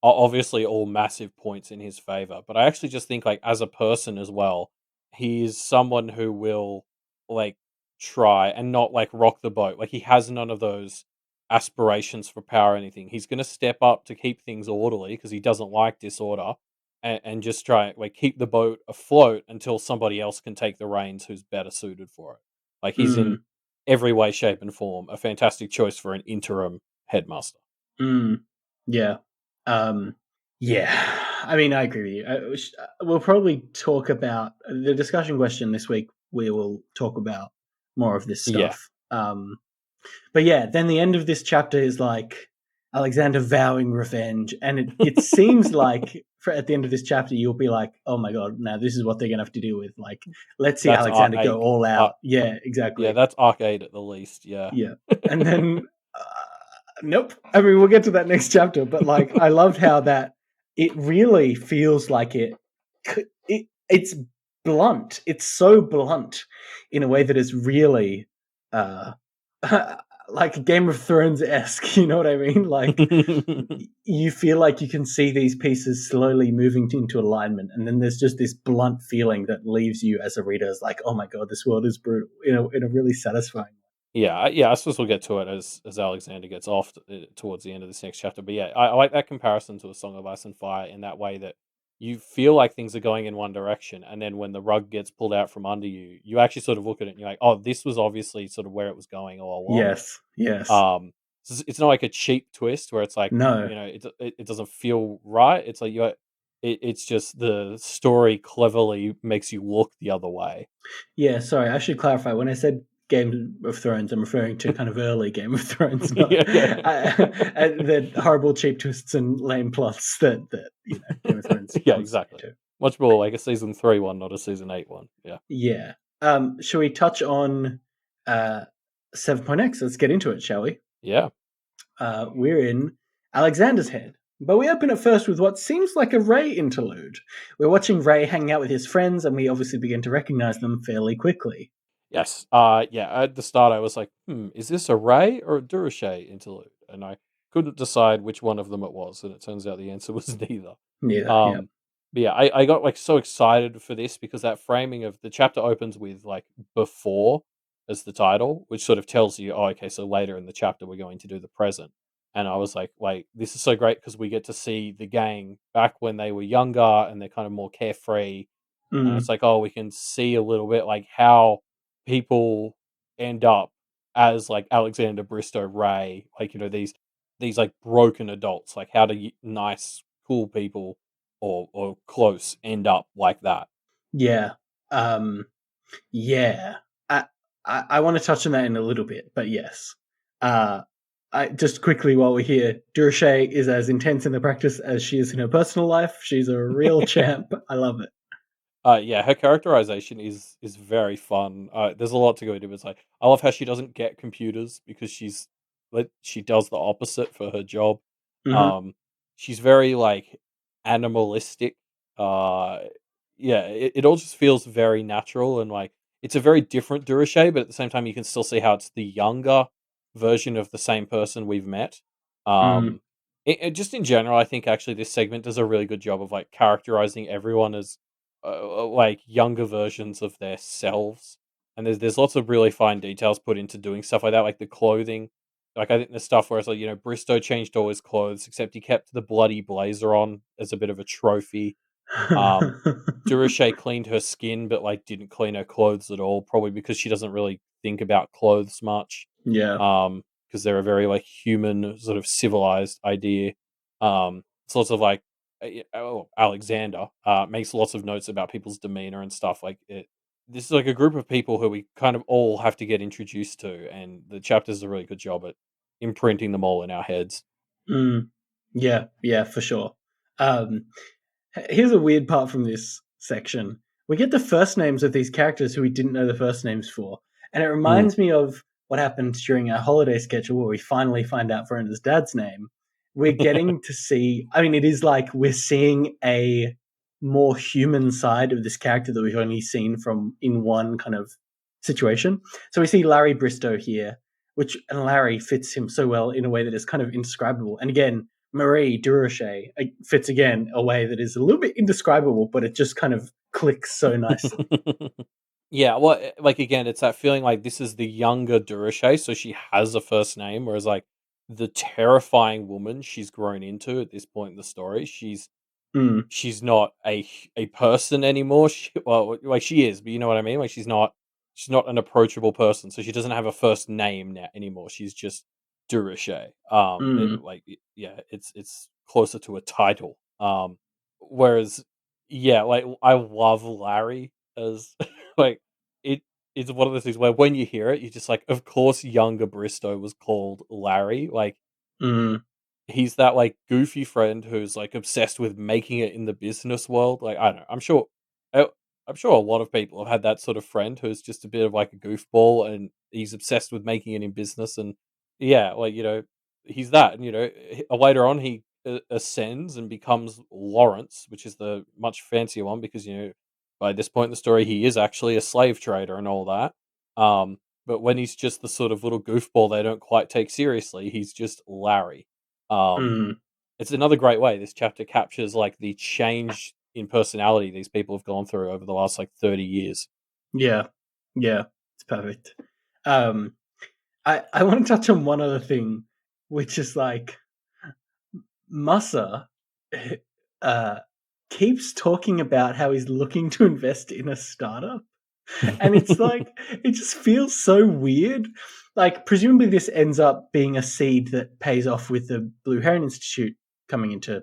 are obviously all massive points in his favor. But I actually just think like as a person as well, he is someone who will like try and not like rock the boat. Like he has none of those aspirations for power or anything. He's going to step up to keep things orderly because he doesn't like disorder, and just try like keep the boat afloat until somebody else can take the reins who's better suited for it. Like he's in
mm,
every way, shape, and form a fantastic choice for an interim headmaster.
mm, yeah, um, yeah. I mean, I agree with you. We'll probably talk about the discussion question this week. We will talk about more of this
Yeah.
stuff. But yeah, then the end of this chapter is like Alexander vowing revenge, and it seems like at the end of this chapter you'll be like, oh my god, now this is what they're gonna have to deal with. Like, let's see
That's Arc
Alexander go
8.
all
Uh,
out. Yeah,
yeah,
exactly.
that's Arc 8 at the least. Yeah.
Yeah, and then nope. I mean, we'll get to that next chapter, but like, I loved how that it really feels like it's blunt. It's so blunt in a way that is really uh like Game of Thrones esque. You know what I mean? Like you feel like you can see these pieces slowly moving into alignment, and then there's just this blunt feeling that leaves you as a reader as like, oh my god, this world is brutal. In a really satisfying.
Yeah, yeah. I suppose we'll get to it as Alexander gets off towards the end of this next chapter. But yeah, I like that comparison to A Song of Ice and Fire in that way that you feel like things are going in one direction, and then when the rug gets pulled out from under you, you actually sort of look at it and you're like, "Oh, this was obviously sort of where it was going all along."
Yes, yes.
It's not like a cheap twist where it's like
No,
it doesn't feel right. It's like it's just the story cleverly makes you look the other way.
yeah, sorry, I should clarify. When I said Game of Thrones, I'm referring to kind of early Game of Thrones, not
Yeah, yeah.
the horrible cheap twists and lame plots that Game of Thrones
Yeah,
comes
exactly.
into.
Much more like a season 3 one, not a season 8 one. Yeah.
Yeah. Shall we touch on uh, 7.x? Let's get into it, shall we?
Yeah.
We're in Alexander's head. But we open it first with what seems like a Ray interlude. We're watching Ray hang out with his friends, and we obviously begin to recognize them fairly quickly.
Yes. Yeah, at the start I was like, is this a Ray or a Durachet interlude? And I couldn't decide which one of them it was, and it turns out the answer was neither.
Yeah, yeah.
Um but yeah, I got like so excited for this because that framing of the chapter opens with like before as the title, which sort of tells you, oh, okay, so later in the chapter we're going to do the present. And I was like, wait, this is so great because we get to see the gang back when they were younger and they're kind of more carefree. And it's
Mm,
like, oh, we can see a little bit like how people end up as like Alexander Bristow Ray, like these like broken adults. Like how do nice, cool people or close end up like that?
yeah. Um, yeah. I, I want to touch on that in a little bit, but yes. Uh, just quickly while we're here, Durashay is as intense in the practice as she is in her personal life. She's a real champ. I love it.
Yeah, her characterization is very fun. There's a lot to go into. But it's like I love how she doesn't get computers because she does the opposite for her job.
Hmm.
Um, she's very like animalistic. Uh, yeah, it all just feels very natural and like it's a very different Durashay, but at the same time you can still see how it's the younger version of the same person we've met.
Mm.
Um, just in general, I think actually this segment does a really good job of like characterizing everyone as like younger versions of their selves. And there's lots of really fine details put into doing stuff like that, like the clothing. Like I think the stuff where it's like Bristow changed all his clothes except he kept the bloody blazer on as a bit of a trophy. Um, Durashay cleaned her skin, but like didn't clean her clothes at all, probably because she doesn't really think about clothes much.
Yeah.
Because they're a very like human sort of civilized idea. It's lots of like Alexander makes lots of notes about people's demeanor and stuff like it. This is like a group of people who we kind of all have to get introduced to, and the chapter does a really good job at imprinting them all in our heads.
Mm. Yeah, for sure. Um, Here's a weird part from this section. We get the first names of these characters who we didn't know the first names for. And it
Mm.
reminds me of what happened during our holiday schedule where we finally find out Verona's dad's name. We're getting to see, I mean, it is like we're seeing a more human side of this character that we've only seen from in one kind of situation. So we see Larry Bristow here, and Larry fits him so well in a way that is kind of indescribable. And again, Marie Durocher fits again a way that is a little bit indescribable, but it just kind of clicks so nicely.
Yeah, well, like again, it's that feeling like this is the younger Durocher, so she has a first name, whereas like the terrifying woman she's grown into at this point in the story,
Mm,
she's not a person anymore. Well, like she is, but you know what I mean. Like she's not an approachable person, so she doesn't have a first name now anymore. She's just Durocher.
mm,
Yeah, it's closer to a title. Whereas yeah, like I love Larry as like it. It's one of those things where when you hear it, you're just like, of course, younger Bristow was called Larry. Like
mm,
he's that like goofy friend who's like obsessed with making it in the business world. Like I don't know, I, I'm sure a lot of people have had that sort of friend who's just a bit of like a goofball and he's obsessed with making it in business. And yeah, like he's that. And later on he ascends and becomes Lawrence, which is the much fancier one because by this point in the story he is actually a slave trader and all that. But when he's just the sort of little goofball they don't quite take seriously, he's just Larry. Um,
mm.
it's another great way this chapter captures like the change in personality these people have gone through over the last like 30 years.
Yeah, yeah, it's perfect. Um, I want to touch on one other thing, which is like Masa uh, keeps talking about how he's looking to invest in a startup. And it's like it just feels so weird. Like presumably this ends up being a seed that pays off with the Blue Heron Institute coming into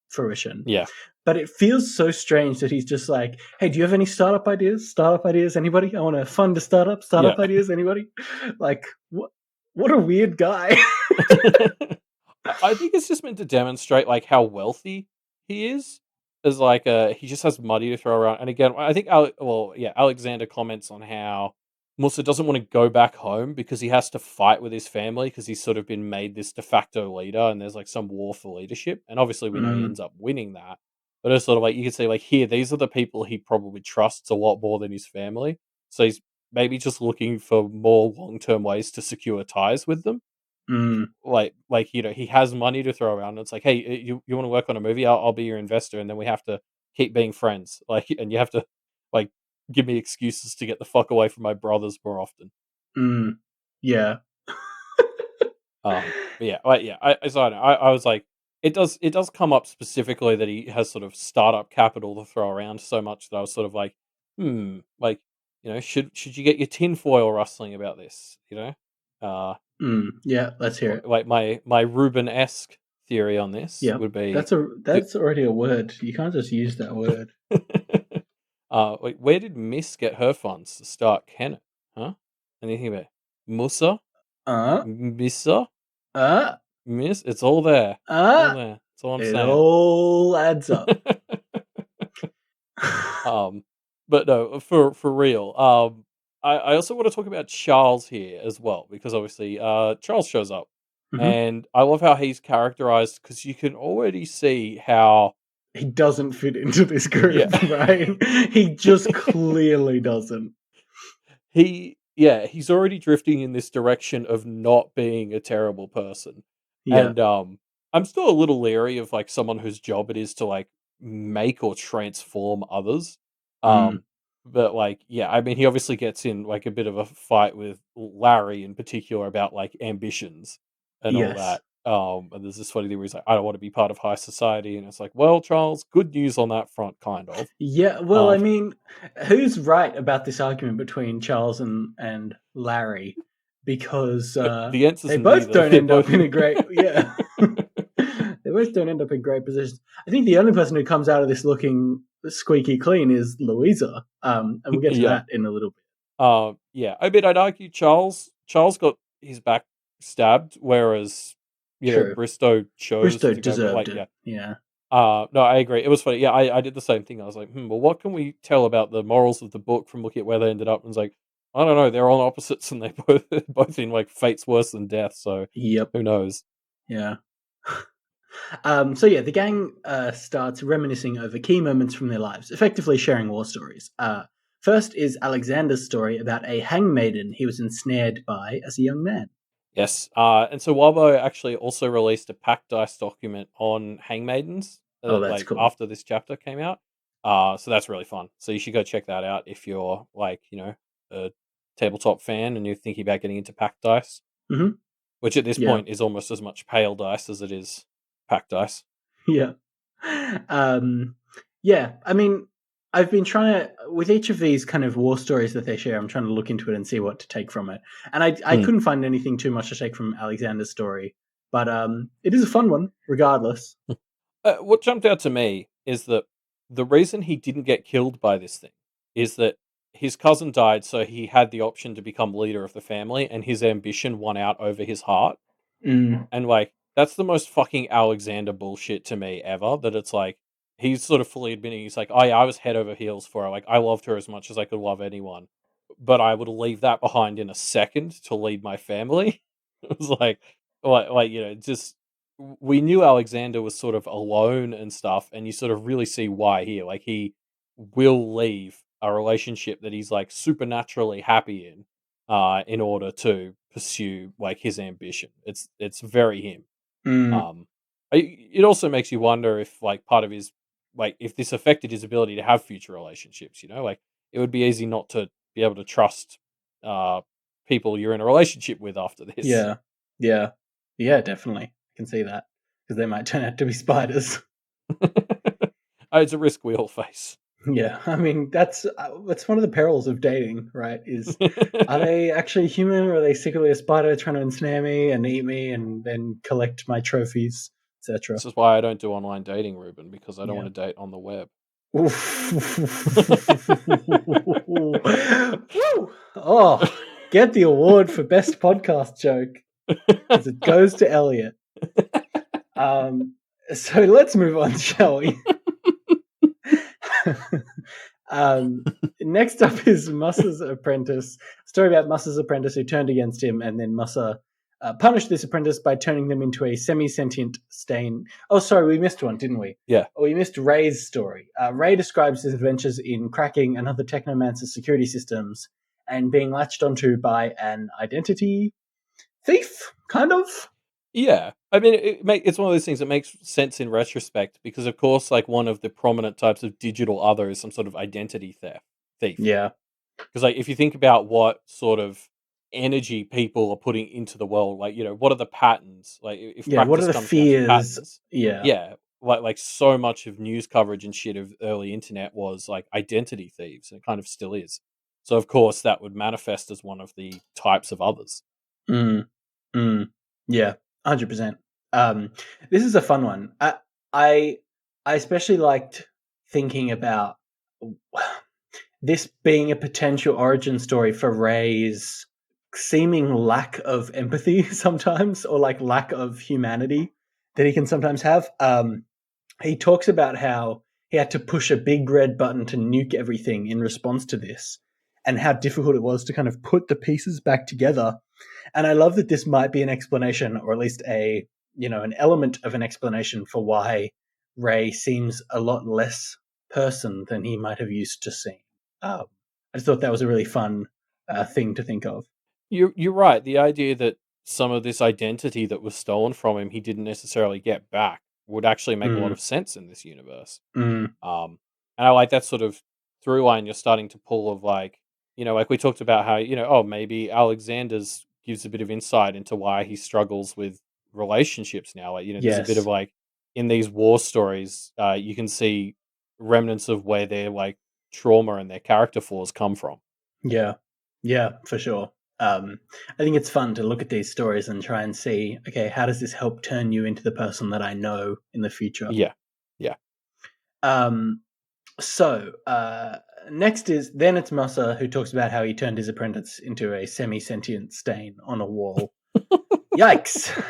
fruition.
Yeah.
But it feels so strange that he's just like, "Hey, do you have any startup ideas? Startup ideas? Anybody? I want to fund a startup.
Yeah.
Startup ideas? Anybody?" Like what? What a weird guy.
I think it's just meant to demonstrate like how wealthy he is. As like he just has money to throw around. And again, I think Alexander comments on how Musa doesn't want to go back home because he has to fight with his family because he's sort of been made this de facto leader and there's like some war for leadership. And obviously we know he
Mm,
ends up winning that. But it's sort of like you can say like here, these are the people he probably trusts a lot more than his family. So he's maybe just looking for more long term ways to secure ties with them
mm,
he has money to throw around. It's like, hey, you want to work on a movie? I'll be your investor, and then we have to keep being friends. Like, and you have to like give me excuses to get the fuck away from my brothers more often.
mm. Yeah.
But yeah, so I, know, I was like, it does come up specifically that he has sort of startup capital to throw around so much that I was sort of like, like should you get your tinfoil rustling about this?
Yeah, let's hear it.
Like my Ruben-esque theory on this
Yep.
would be,
That's already a word. You can't just use that word.
wait, where did Miss get her funds to start Kennett? Huh? Anything about Musa,
Uh,
Missa,
uh,
Miss? It's all there. It's all
uh.
there. That's all I'm
It
saying.
all adds up.
um, but no, for real. I also want to talk about Charles here as well because obviously, Charles shows up,
Mhm.
and I love how he's characterized because you can already see how
He doesn't fit into this
yeah.
group, right? He just clearly doesn't.
He's already drifting in this direction of not being a terrible person.
Yeah.
And I'm still a little leery of like someone whose job it is to like make or transform others.
Mm.
Um but like yeah, I mean he obviously gets in like a bit of a fight with Larry in particular about like ambitions and all
Yes.
that. And there's this funny thing where he's like, I don't want to be part of high society, and it's like, well, Charles, good news on that front, kind of.
Yeah, well, I
Um
mean, who's right about this argument between Charles and Larry? Because
the answer's
they both
neither.
don't
They're
end up
both
in a great yeah. They both don't end up in great positions. I think the only person who comes out of this looking squeaky clean is Louisa. And we'll get to
yeah.
that in a little bit.
Yeah. I mean, I'd argue Charles got his back stabbed, whereas
True.
Bristow chose
Bristow
to go, but
deserved
like,
it. Yeah.
no, I agree. It was funny. Yeah, I did the same thing. I was like, well, what can we tell about the morals of the book from looking at where they ended up? And it's like, I don't know. They're on opposites, and they both in like fates worse than death. So
Yep.
who knows?
Yeah. So yeah, the gang starts reminiscing over key moments from their lives, effectively sharing war stories. First is Alexander's story about a hangmaiden he was ensnared by as a young man.
Yes. And so Wabo actually also released a pack dice document on hangmaidens,
Oh, that's
like
cool.
after this chapter came out. So that's really fun. So you should go check that out if you're like, a tabletop fan and you're thinking about getting into pack dice,
Hmm.
which at this
Yeah.
point is almost as much pale dice as it is pack dice.
Yeah. Um, yeah. I mean, I've been trying to, with each of these kind of war stories that they share, I'm trying to look into it and see what to take from it. And I
Hmm.
couldn't find anything too much to take from Alexander's story, but it is a fun one, regardless.
What jumped out to me is that the reason he didn't get killed by this thing is that his cousin died, so he had the option to become leader of the family, and his ambition won out over his heart.
Mm,
And like that's the most fucking Alexander bullshit to me ever. That it's like he's sort of fully admitting he's like, oh yeah, I was head over heels for her. Like I loved her as much as I could love anyone, but I would leave that behind in a second to lead my family. It was like just we knew Alexander was sort of alone and stuff, and you sort of really see why here. Like he will leave a relationship that he's like supernaturally happy in order to pursue like his ambition. It's very him.
mm,
Um, it also makes you wonder if like part of his like if this affected his ability to have future relationships. Like it would be easy not to be able to trust uh people you're in a relationship with after this.
yeah. Yeah. Yeah, definitely. I can see that. Because they might turn out to be spiders.
It's a risk we all face.
Yeah, I mean that's one of the perils of dating, right? Is are they actually human, or are they secretly a spider trying to ensnare me and eat me and then collect my trophies, etc.?
This is why I don't do online dating, Ruben, because I don't
Yeah.
want to date on the web.
Woo! Oh, get the award for best podcast joke because it goes to Elliot. So let's move on, shall we? um, Next up is Musa's apprentice. Story about Musa's apprentice who turned against him, and then Masa punished this apprentice by turning them into a semi-sentient stain. Oh, sorry, we missed one, didn't we?
Yeah.
Oh, we missed Ray's story. Ray describes his adventures in cracking another Technomancer's security systems and being latched onto by an identity thief, kind of.
Yeah, I mean, it's one of those things that makes sense in retrospect because, of course, like one of the prominent types of digital other is some sort of identity thief.
Yeah.
Because, like, if you think about what sort of energy people are putting into the world, like, what are the patterns? Like, if
Yeah, what are
practice
the
comes down to
fears?
patterns,
Yeah.
yeah, like so much of news coverage and shit of early internet was like identity thieves, and it kind of still is. So, of course, that would manifest as one of the types of others.
Mm, mm, yeah, 100%. This is a fun one. I I especially liked thinking about this being a potential origin story for Ray's seeming lack of empathy sometimes, or like lack of humanity that he can sometimes have. He talks about how he had to push a big red button to nuke everything in response to this, and how difficult it was to kind of put the pieces back together. And I love that this might be an explanation, or at least an element of an explanation for why Ray seems a lot less person than he might have used to seem. I just thought that was a really fun thing to think of.
You're right. The idea that some of this identity that was stolen from him, he didn't necessarily get back, would actually make a lot
Mm,
of sense in this universe.
mm,
And I like that sort of through line you're starting to pull of like, like we talked about how, oh, maybe Alexander's gives a bit of insight into why he struggles with relationships now. Like, there's a bit of
yes.
like in these war stories, you can see remnants of where their like trauma and their character flaws come from.
Yeah. Yeah, for sure. I think it's fun to look at these stories and try and see, okay, how does this help turn you into the person that I know in the future?
Yeah. Yeah.
Um, So next is then it's Masa who talks about how he turned his apprentice into a semi-sentient stain on a wall. Yikes!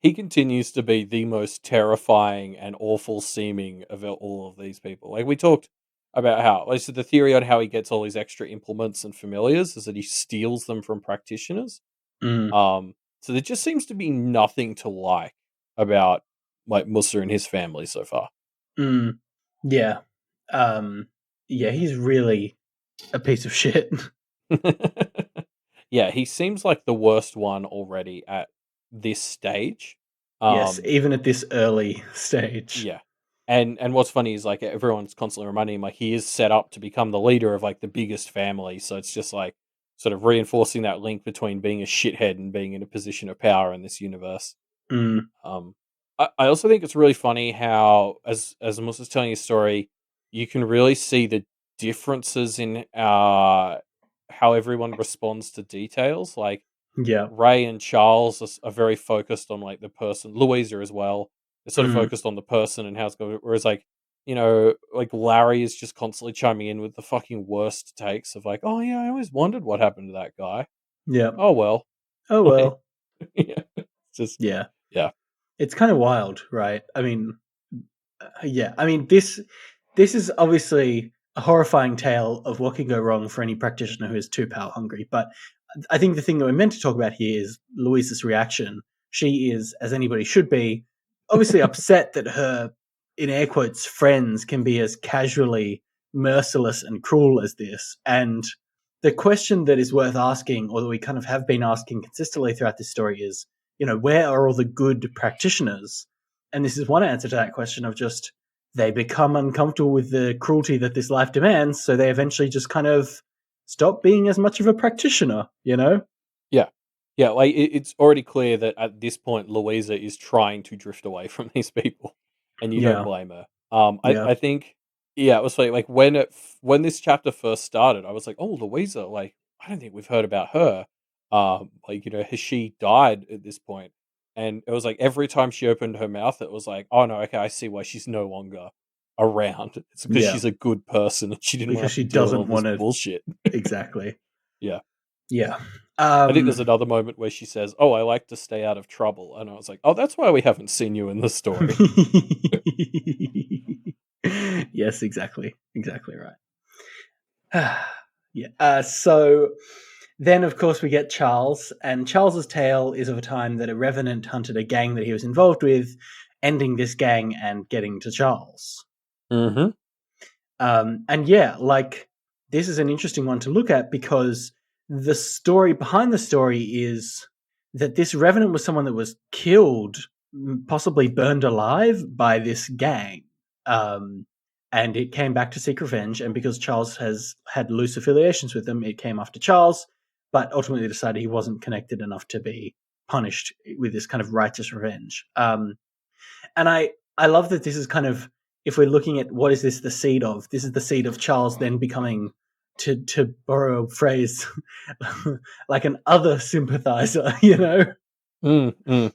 he continues to be the most terrifying and awful seeming of all of these people. Like we talked about how, like, so the theory on how he gets all these extra implements and familiars is that he steals them from practitioners.
Mm,
So there just seems to be nothing to like about like Musa and his family so far.
mm, yeah. Yeah, he's really a piece of shit.
Yeah, he seems like the worst one already at this stage.
Yes,
Um,
even at this early stage.
yeah. And what's funny is like everyone's constantly reminding him like he is set up to become the leader of like the biggest family. So it's just like sort of reinforcing that link between being a shithead and being in a position of power in this universe.
Mm,
Um, I also think it's really funny how, as Muss is telling his story, you can really see the differences in how everyone responds to details. Like
yeah.
Ray and Charles are very focused on like the person. Louisa as well. They're sort of
Mm,
focused on the person and how it's going. Whereas like like Larry is just constantly chiming in with the fucking worst takes of like, oh yeah, I always wondered what happened to that guy.
yeah.
Oh well,
Oh
like
well.
yeah, it's just
Yeah.
yeah.
It's kind of wild, right? I mean, yeah. I mean, this is obviously a horrifying tale of what can go wrong for any practitioner who is too power hungry. But I think the thing that we're meant to talk about here is Louisa's reaction. She is, as anybody should be, obviously upset that her, in air quotes, friends can be as casually merciless and cruel as this. And the question that is worth asking, or that we kind of have been asking consistently throughout this story, is, where are all the good practitioners? And this is one answer to that question of just they become uncomfortable with the cruelty that this life demands, so they eventually just kind of stop being as much of a practitioner, you know?
Yeah. Yeah, like, it's already clear that at this point, Louisa is trying to drift away from these people, and you don't
Yeah,
blame her.
yeah,
I think yeah, it was funny, like, when this chapter first started, I was like, "Oh, Louisa, like, I don't think we've heard about her." Like, has she died at this point? And it was like every time she opened her mouth, it was like, "Oh, no, okay, I see why she's no longer around. It's because
yeah.
she's a good person, and she didn't wanna
Because
have to
she
deal with all
doesn't
this
want to
bullshit."
exactly.
Yeah.
Yeah.
I think there's
Um
another moment where she says, "Oh, I like to stay out of trouble," and I was like, "Oh, that's why we haven't seen you in the story."
Yes, exactly. Exactly right. Yeah. So then, of course, we get Charles, and Charles's tale is of a time that a revenant hunted a gang that he was involved with, ending this gang and getting to Charles.
Mhm.
And yeah, like this is an interesting one to look at because the story behind the story is that this revenant was someone that was killed, possibly burned alive by this gang. Um, and it came back to seek revenge. And because Charles has had loose affiliations with them, it came after Charles, but ultimately decided he wasn't connected enough to be punished with this kind of righteous revenge. And I love that this is kind of, if we're looking at what is this the seed of, this is the seed of Charles then becoming, to borrow a phrase, like an other sympathizer, you know?
Mm, mm.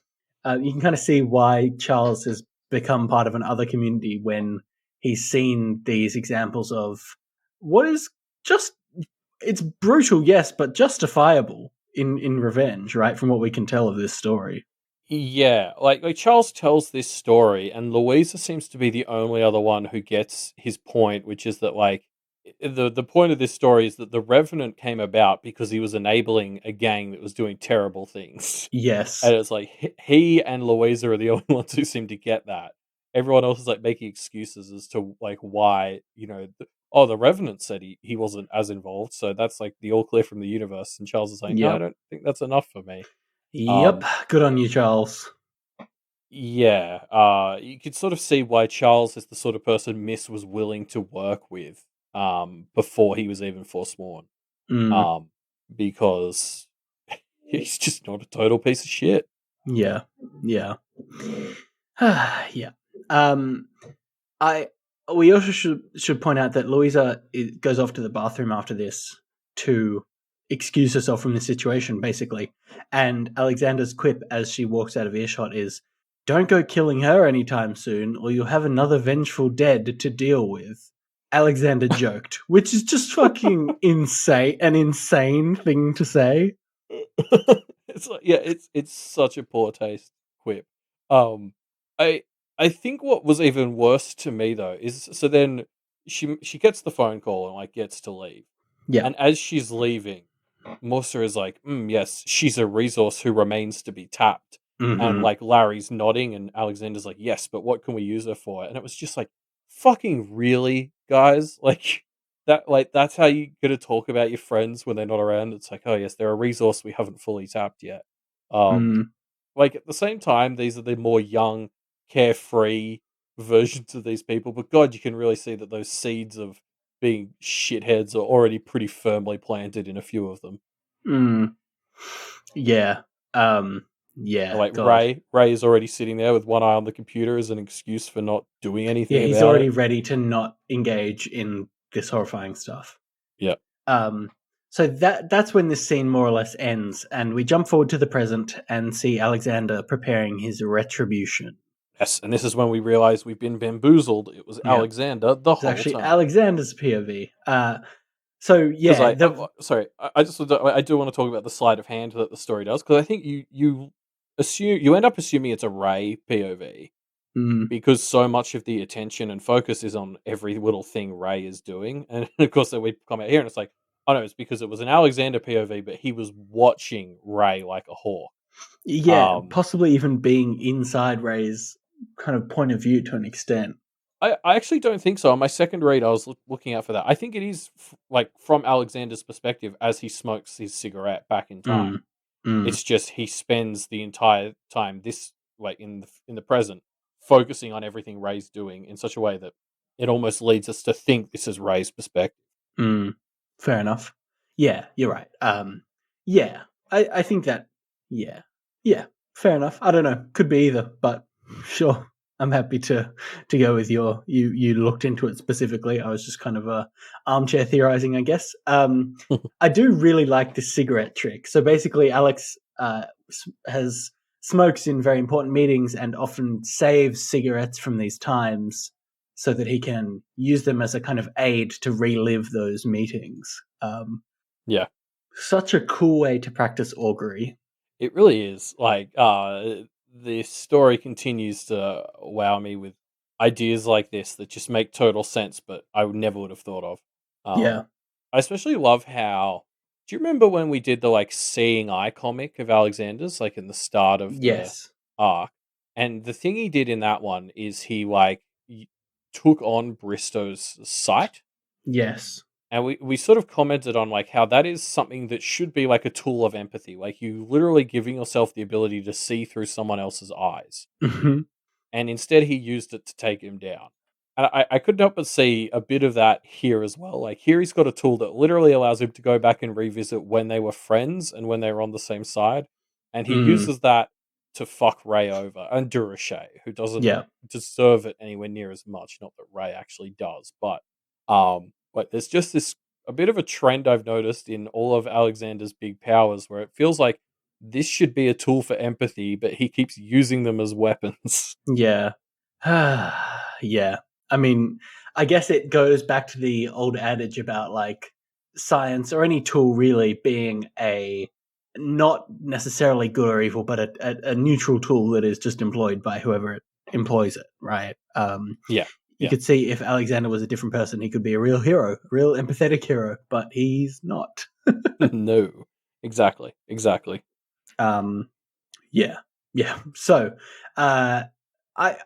You can kind of see why Charles has become part of an other community when he's seen these examples of what is just, it's brutal, yes, but justifiable in revenge, right? From what we can tell of this story.
Yeah, like Charles tells this story, and Louisa seems to be the only other one who gets his point, which is that like the point of this story is that the Revenant came about because he was enabling a gang that was doing terrible things,
Yes.
and it's like he and Louisa are the only ones who seem to get that. Everyone else is like making excuses as to like why oh, the Revenant said he wasn't as involved, so that's like the all clear from the universe. And Charles is like, no, I
Yep.
don't think that's enough for me.
Yep.
Um,
Good on you, Charles.
yeah, you could sort of see why Charles is the sort of person Miss was willing to work with, before he was even forsworn.
Mm,
Um, because he's just not a total piece of shit.
yeah. Yeah. Yeah. Um, I we also should point out that Louisa goes off to the bathroom after this to excuse herself from the situation, basically. And Alexander's quip as she walks out of earshot is, "Don't go killing her anytime soon, or you'll have another vengeful dead to deal with." Alexander joked, which is just fucking insane, an insane thing to say.
It's like, yeah, it's such a poor taste quip. Um, I I think what was even worse to me though is so then she gets the phone call and like gets to leave,
Yeah.
and as she's leaving, Musa is like, yes, she's a resource who remains to be tapped. And
Hmm.
like Larry's nodding, and Alexander's like, yes, but what can we use her for? And it was just like, fucking really, guys? Like that's how you gonna talk about your friends when they're not around. It's like, oh yes, they're a resource we haven't fully tapped yet. Um,
Mm.
like at the same time, these are the more young, carefree versions of these people. But God, you can really see that those seeds of being shitheads are already pretty firmly planted in a few of them.
Mm. Yeah. Yeah.
Like
God.
Ray is already sitting there with one eye on the computer as an excuse for not doing
Yeah,
anything
he's
about it.
already ready to not engage in this horrifying stuff.
Yeah.
Um, so that's when this scene more or less ends, and we jump forward to the present and see Alexander preparing his retribution.
Yes, and this is when we realize we've been bamboozled. It was
Yeah,
Alexander the
it's
whole
actually
time.
Alexander's POV. So
Because
yeah,
sorry, I do want to talk about the sleight of hand that the story does, because I think you end up assuming it's a Ray POV
mm,
because so much of the attention and focus is on every little thing Ray is doing, and of course then we come out here and it's like, oh no, it's because it was an Alexander POV, but he was watching Ray like a hawk.
yeah, possibly even being inside Ray's kind of point of view to an extent.
I actually don't think so. On my second read, I was looking out for that. I think it is like from Alexander's perspective as he smokes his cigarette back in time.
Mm, mm,
It's just he spends the entire time this like in the present focusing on everything Ray's doing in such a way that it almost leads us to think this is Ray's perspective.
mm. Fair enough. Yeah, you're right. Yeah, I think that. Yeah, yeah, fair enough. I don't know. Could be either, but sure. I'm happy to go with you looked into it specifically. I was just kind of armchair theorizing, I guess. I do really like the cigarette trick. So basically, Alex has smokes in very important meetings and often saves cigarettes from these times so that he can use them as a kind of aid to relive those meetings.
Yeah,
Such a cool way to practice augury.
it really is. Like the story continues to wow me with ideas like this that just make total sense, but I never would have thought of.
Yeah.
I especially love how. Do you remember when we did the like seeing eye comic of Alexander's, like in the start of the
Yes.
arc? And the thing he did in that one is he like took on Bristow's sight,
Yes.
and we sort of commented on like how that is something that should be like a tool of empathy, like you literally giving yourself the ability to see through someone else's eyes,
Hmm.
and instead he used it to take him down. And I couldn't help but see a bit of that here as well. Like here he's got a tool that literally allows him to go back and revisit when they were friends and when they were on the same side. And he
Mm.
uses that to fuck Ray over and Durashay, who doesn't
Yeah.
deserve it anywhere near as much. Not that Ray actually does, but there's just this a bit of a trend I've noticed in all of Alexander's big powers where it feels like this should be a tool for empathy, but he keeps using them as weapons.
Yeah. Yeah. I mean, I guess it goes back to the old adage about like science or any tool really being a not necessarily good or evil, but a neutral tool that is just employed by whoever employs it, right?
Yeah,
You
yeah.
could see if Alexander was a different person, he could be a real hero, a real empathetic hero, but he's not.
No. Exactly. Exactly.
Um, yeah, yeah. So, uh, I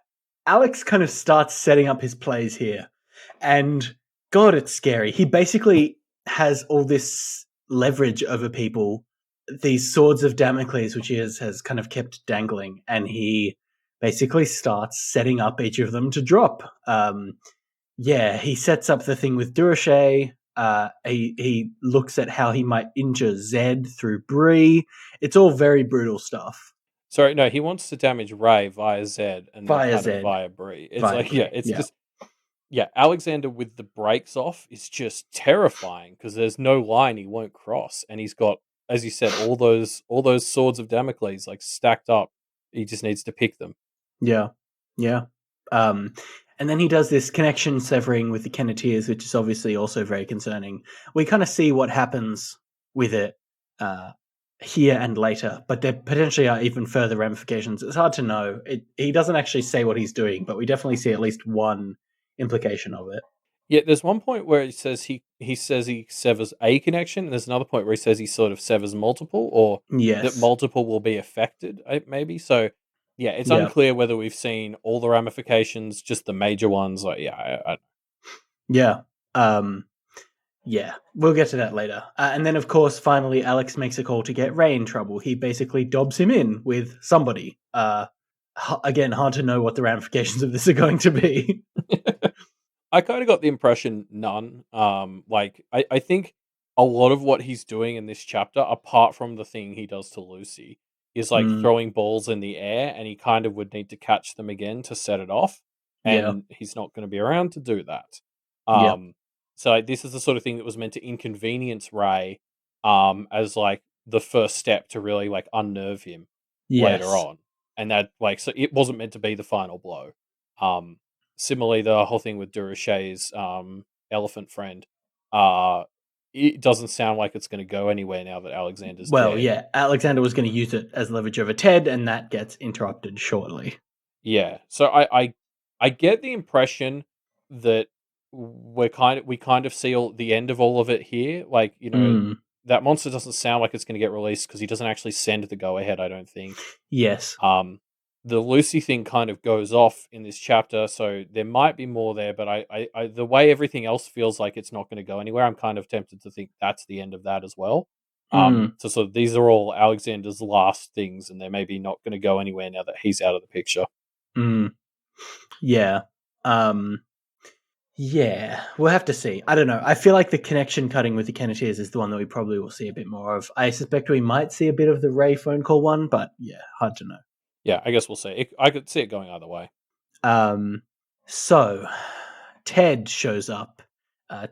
Alex kind of starts setting up his plays here, and God, it's scary. He basically has all this leverage over people, these swords of Damocles, which has kind of kept dangling, and he basically starts setting up each of them to drop. Yeah, he sets up the thing with Durashay. He looks at how he might injure Zed through Bree. It's all very brutal stuff.
Sorry, no, he wants to damage Ray via Zed and not
Via
kind of
Zed,
via Bree. It's
via
like, yeah,
Bree.
it's
Yeah,
just, yeah, Alexander with the brakes off is just terrifying because there's no line he won't cross. And he's got, as you said, all those swords of Damocles like stacked up. He just needs to pick them.
yeah, yeah. Um, and then he does this connection severing with the Kenneteers, which is obviously also very concerning. We kind of see what happens with it here and later, but there potentially are even further ramifications. It's hard to know. He doesn't actually say what he's doing, but we definitely see at least one implication of it.
Yeah, there's one point where he says he says he severs a connection, and there's another point where he says he sort of severs multiple, or that
Yes.
multiple will be affected, maybe. So, yeah, it's
Yeah.
unclear whether we've seen all the ramifications, just the major ones. Like, yeah,
Yeah. Yeah, we'll get to that later. And then, of course, finally, Alex makes a call to get Ray in trouble. He basically dobs him in with somebody. Again, hard to know what the ramifications of this are going to be.
I kind of got the impression none. Like I think a lot of what he's doing in this chapter, apart from the thing he does to Lucy, is like
Mm,
throwing balls in the air, and he kind of would need to catch them again to set it off,
yeah,
and he's not going to be around to do that.
yeah,
Um, so like, this is the sort of thing that was meant to inconvenience Ray, as like the first step to really like unnerve him later
yes.
on, and that like so it wasn't meant to be the final blow. Um, Similarly, the whole thing with Durashay's elephant friend, uh, it doesn't sound like it's going to go anywhere now that Alexander's
Well,
dead.
yeah, Alexander was going to use it as leverage over Ted, and that gets interrupted shortly.
Yeah, so I get the impression that we kind of see the end of all of it here. Like
Mm,
that monster doesn't sound like it's going to get released because he doesn't actually send the go ahead. I don't think.
yes.
The Lucy thing kind of goes off in this chapter, so there might be more there. But the way everything else feels like it's not going to go anywhere, I'm kind of tempted to think that's the end of that as well.
Mm,
So these are all Alexander's last things, and they're maybe not going to go anywhere now that he's out of the picture.
mm, yeah. Um, Yeah, we'll have to see. I don't know. I feel like the connection cutting with the Kenneteers is the one that we probably will see a bit more of. I suspect we might see a bit of the Ray phone call one, but yeah, hard to know.
Yeah, I guess we'll see. I could see it going either way.
Um, so Ted shows up.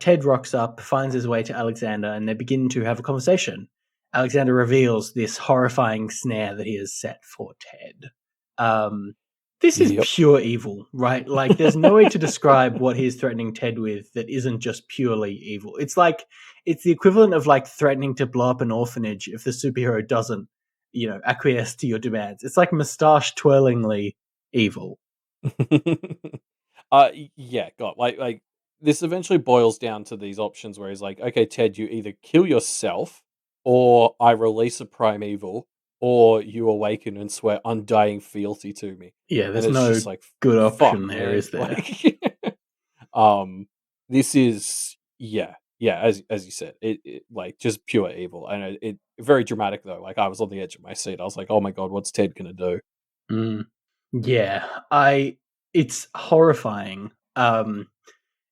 Ted rocks up, finds his way to Alexander, and they begin to have a conversation. Alexander reveals this horrifying snare that he has set for Ted. Um, this is
Yep.
pure evil, right? Like, there's no way to describe what he's threatening Ted with that isn't just purely evil. It's like, it's the equivalent of like threatening to blow up an orphanage if the superhero doesn't, acquiesce to your demands. It's like mustache twirlingly evil.
Yeah, God, like this eventually boils down to these options where he's like, okay, Ted, you either kill yourself, or I release a primeval, or you awaken and swear undying fealty to me.
Yeah,
And
there's
it's
no
just like,
good
fuck,
option there,
man.
is there?
Like, um, this is yeah, as you said, it like just pure evil, and it very dramatic though. Like I was on the edge of my seat. I was like, oh my God, what's Ted gonna do?
Mm. Yeah, it's horrifying.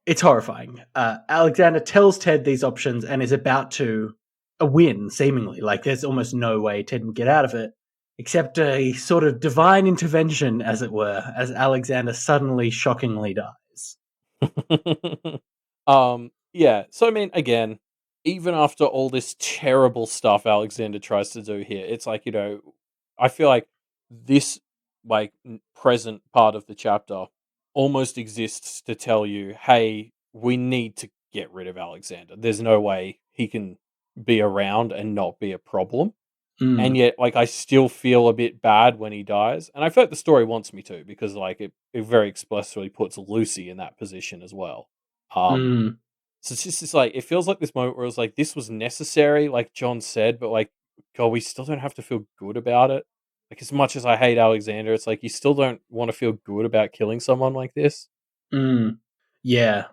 It's horrifying. Alexander tells Ted these options and is about to win, seemingly. Like there's almost no way Ted would get out of it, except a sort of divine intervention, as it were, as Alexander suddenly, shockingly dies.
Yeah. So I mean, again, even after all this terrible stuff Alexander tries to do here, it's like I feel like this like present part of the chapter almost exists to tell you, hey, we need to get rid of Alexander. There's no way he can be around and not be a problem. And
Mm,
yet, like, I still feel a bit bad when he dies, and I feel like the story wants me to because, like, it very explicitly puts Lucy in that position as well. Um,
mm,
so it's just it's like it feels like this moment where it's like this was necessary, like John said, but like, God, we still don't have to feel good about it. Like, as much as I hate Alexander, it's like you still don't want to feel good about killing someone like this.
mm. Yeah.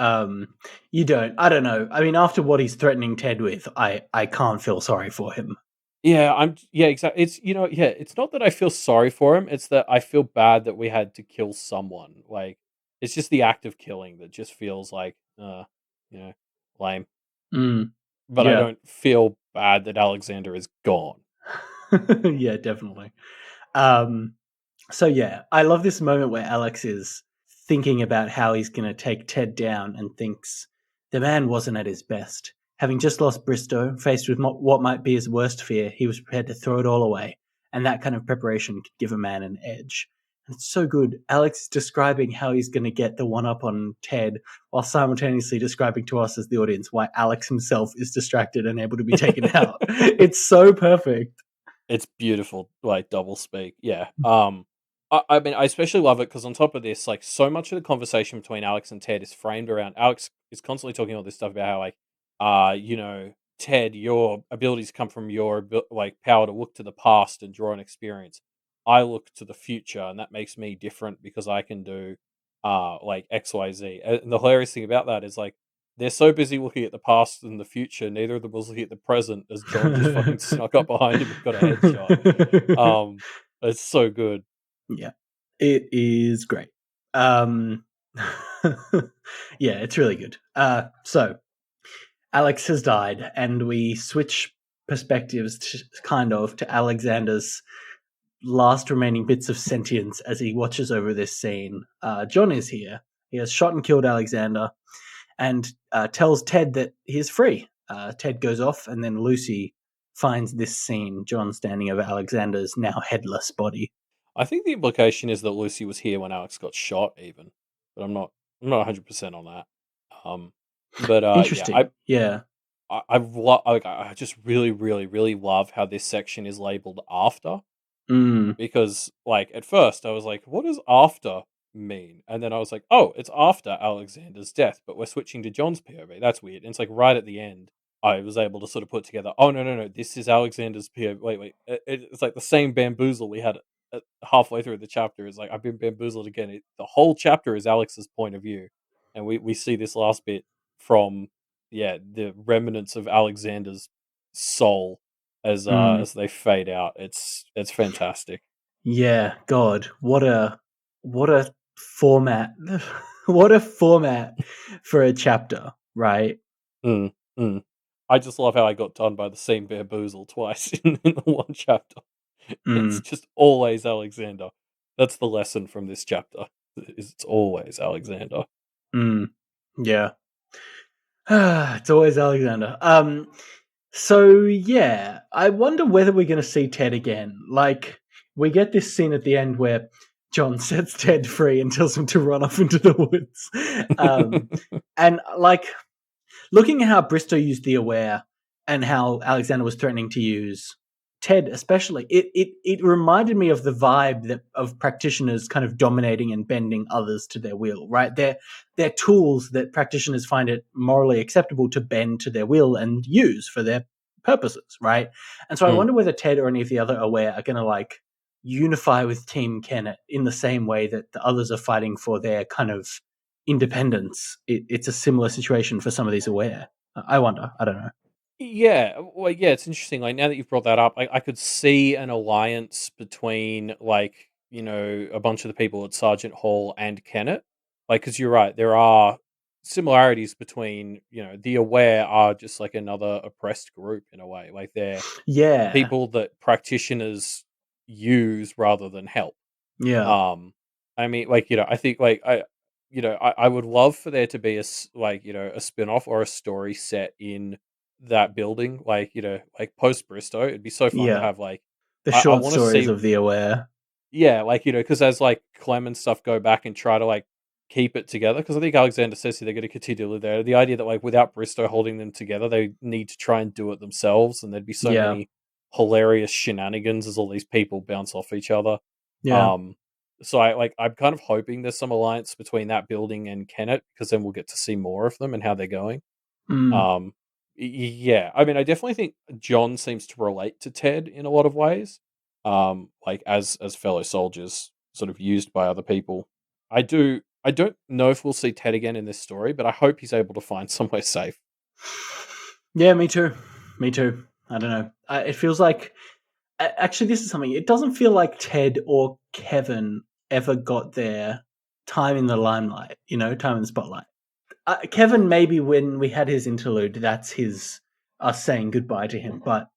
You don't. I don't know. I mean, after what he's threatening Ted with, I can't feel sorry for him.
Yeah, exactly. It's yeah, it's not that I feel sorry for him, it's that I feel bad that we had to kill someone. Like it's just the act of killing that just feels like you know, lame.
Mm,
But I
yeah.
don't feel bad that Alexander is gone.
Yeah, definitely. Um, so yeah, I love this moment where Alex is thinking about how he's going to take Ted down and thinks the man wasn't at his best. Having just lost Bristow, faced with what might be his worst fear, he was prepared to throw it all away, and that kind of preparation could give a man an edge. It's so good. Alex is describing how he's going to get the one up on Ted, while simultaneously describing to us as the audience why Alex himself is distracted and able to be taken out. It's so perfect.
It's beautiful, like double speak. Yeah. I mean, I especially love it because on top of this, like so much of the conversation between Alex and Ted is framed around Alex is constantly talking all this stuff about how like, Ted, your abilities come from your like power to look to the past and draw an experience. I look to the future, and that makes me different because I can do, like X, Y, Z. And the hilarious thing about that is like they're so busy looking at the past and the future, neither of them was looking at the present as John just fucking snuck up behind him and got a headshot. Um, it's so good.
Yeah, it is great. Um, yeah, it's really good. So Alex has died, and we switch perspectives to Alexander's last remaining bits of sentience as he watches over this scene. John is here. He has shot and killed Alexander, and tells Ted that he is free. Ted goes off, and then Lucy finds this scene, John standing over Alexander's now headless body.
I think the implication is that Lucy was here when Alex got shot, even, but I'm not 100% on that. Um, but yeah,
Interesting. Yeah.
I just really, really, really love how this section is labeled after.
Mm.
Because like at first I was like, what does after mean? And then I was like, oh, it's after Alexander's death, but we're switching to John's POV. That's weird. And it's like right at the end, I was able to sort of put together, oh no, this is Alexander's POV. Wait, it's like the same bamboozle we had halfway through the chapter. Is like I've been bamboozled again. The whole chapter is Alex's point of view, and we see this last bit from the remnants of Alexander's soul
Mm.
as they fade out. It's fantastic.
Yeah, God, what a format, what a format for a chapter, right?
Mm, mm. I just love how I got done by the same bamboozle twice in the one chapter. It's
Mm.
just always Alexander. That's the lesson from this chapter. It's always Alexander.
Mm. Yeah. It's always Alexander. So yeah, I wonder whether we're going to see Ted again. Like, we get this scene at the end where John sets Ted free and tells him to run off into the woods. And like, looking at how Bristow used the aware and how Alexander was threatening to use Ted, especially, it reminded me of the vibe of practitioners kind of dominating and bending others to their will. Right? They're tools that practitioners find it morally acceptable to bend to their will and use for their purposes. Right? And so I
Mm.
wonder whether Ted or any of the other aware are going to like unify with Team Kennett in the same way that the others are fighting for their kind of independence. It's a similar situation for some of these aware. I wonder. I don't know.
Yeah, well, yeah, it's interesting. Like now that you've brought that up, I could see an alliance between like a bunch of the people at Sergeant Hall and Kennett. Like, because you're right, there are similarities between the Aware are just like another oppressed group in a way. Like they're
Yeah.
people that practitioners use rather than help.
Yeah.
Um, I mean, like I think like I would love for there to be a spin-off or a story set in that building, like like post Bristow. It'd be so fun to
Yeah.
have like
The
I
short
want to
stories
see
of the aware.
yeah, like because as like Clem and stuff go back and try to like keep it together, because I think Alexander says they're going to continue to live there. The idea that like without Bristow holding them together, they need to try and do it themselves, and there'd be so
Yeah.
many hilarious shenanigans as all these people bounce off each other.
Yeah.
Um, so I'm kind of hoping there's some alliance between that building and Kennett, because then we'll get to see more of them and how they're going.
Mm.
Um, yeah, I mean, I definitely think John seems to relate to Ted in a lot of ways. Like as fellow soldiers, sort of used by other people. I don't know if we'll see Ted again in this story, but I hope he's able to find somewhere safe.
Yeah, me too. Me too. I don't know. It feels like actually this is something. It doesn't feel like Ted or Kevin ever got their time in the limelight. Time in the spotlight. Kevin, maybe when we had his interlude, that's us saying goodbye to him. But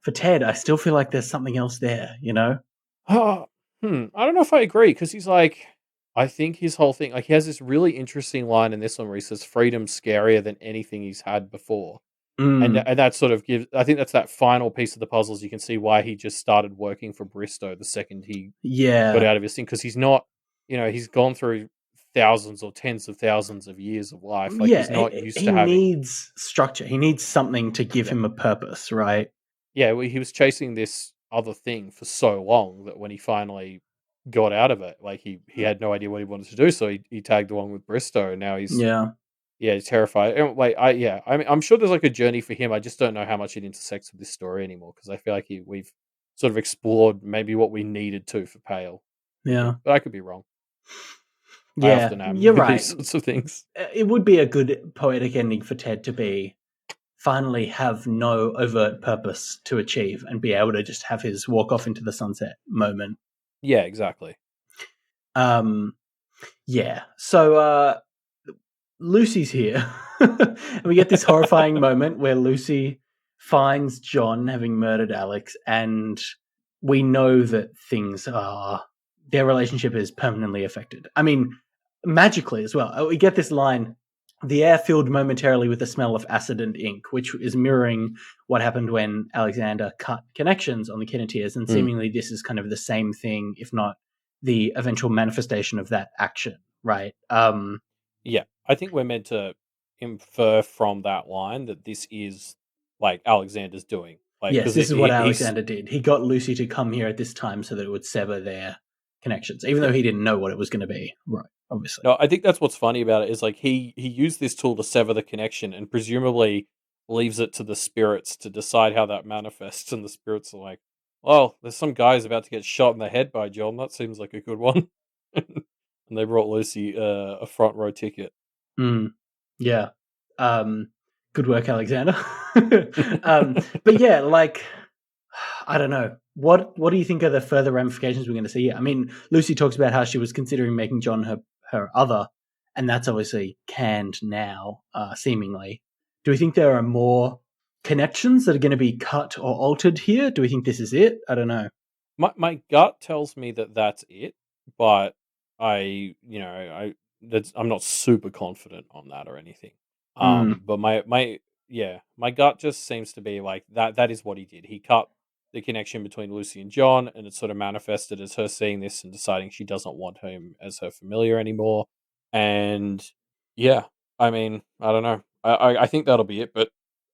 for Ted, I still feel like there's something else there.
Oh, I don't know if I agree because he's like, I think his whole thing, like, he has this really interesting line in this one where he says, "Freedom's scarier than anything he's had before." And
Mm.
that sort of gives. I think that's that final piece of the puzzles. You can see why he just started working for Bristow the second he got
Yeah.
out of his thing, because he's not, he's gone through thousands or tens of thousands of years of life. Like, he's
Yeah,
not used
he
to having.
needs structure. He needs something to give
Yeah,
him a purpose, right?
yeah. Well, he was chasing this other thing for so long that when he finally got out of it, like he had no idea what he wanted to do. So he tagged along with Bristow, and now he's.
Yeah.
Yeah, he's terrified. And, like, I mean, I'm sure there's like a journey for him. I just don't know how much it intersects with this story anymore, because I feel like we've sort of explored maybe what we needed to for Pale with
Yeah.
him, but I could be wrong. I
Yeah,
often am
you're
with these
right.
sorts of things.
It would be a good poetic ending for Ted to be finally have no overt purpose to achieve and be able to just have his walk off into the sunset moment.
Yeah, exactly.
Yeah. So Lucy's here. And we get this horrifying moment where Lucy finds John having murdered Alex, and we know that their relationship is permanently affected. I mean, magically as well. We get this line, the air filled momentarily with the smell of acid and ink, which is mirroring what happened when Alexander cut connections on the Kenneteers, and
Mm.
seemingly this is kind of the same thing, if not the eventual manifestation of that action, right?
Yeah, I think we're meant to infer from that line that this is like Alexander's doing, like,
Yes,
because
this is what
he's.
Alexander did. He got Lucy to come here at this time so that it would sever their connections, even though he didn't know what it was going to be. Right, obviously.
No, I think that's what's funny about it is, like, he used this tool to sever the connection and presumably leaves it to the spirits to decide how that manifests. And the spirits are like, "Well, there's some guy's about to get shot in the head by John. That seems like a good one." And they brought Lucy a front row ticket.
Mm, yeah. Good work, Alexander. But yeah, like, I don't know. What do you think are the further ramifications we're going to see here? I mean, Lucy talks about how she was considering making John her other, and that's obviously canned now, seemingly. Do we think there are more connections that are going to be cut or altered here? Do we think this is it? I don't know.
My gut tells me that that's it, but I'm not super confident on that or anything.
Mm,
But my gut just seems to be like that is what he did. He cut the connection between Lucy and John, and it sort of manifested as her seeing this and deciding she doesn't want him as her familiar anymore. And yeah, I mean, I don't know. I think that'll be it, but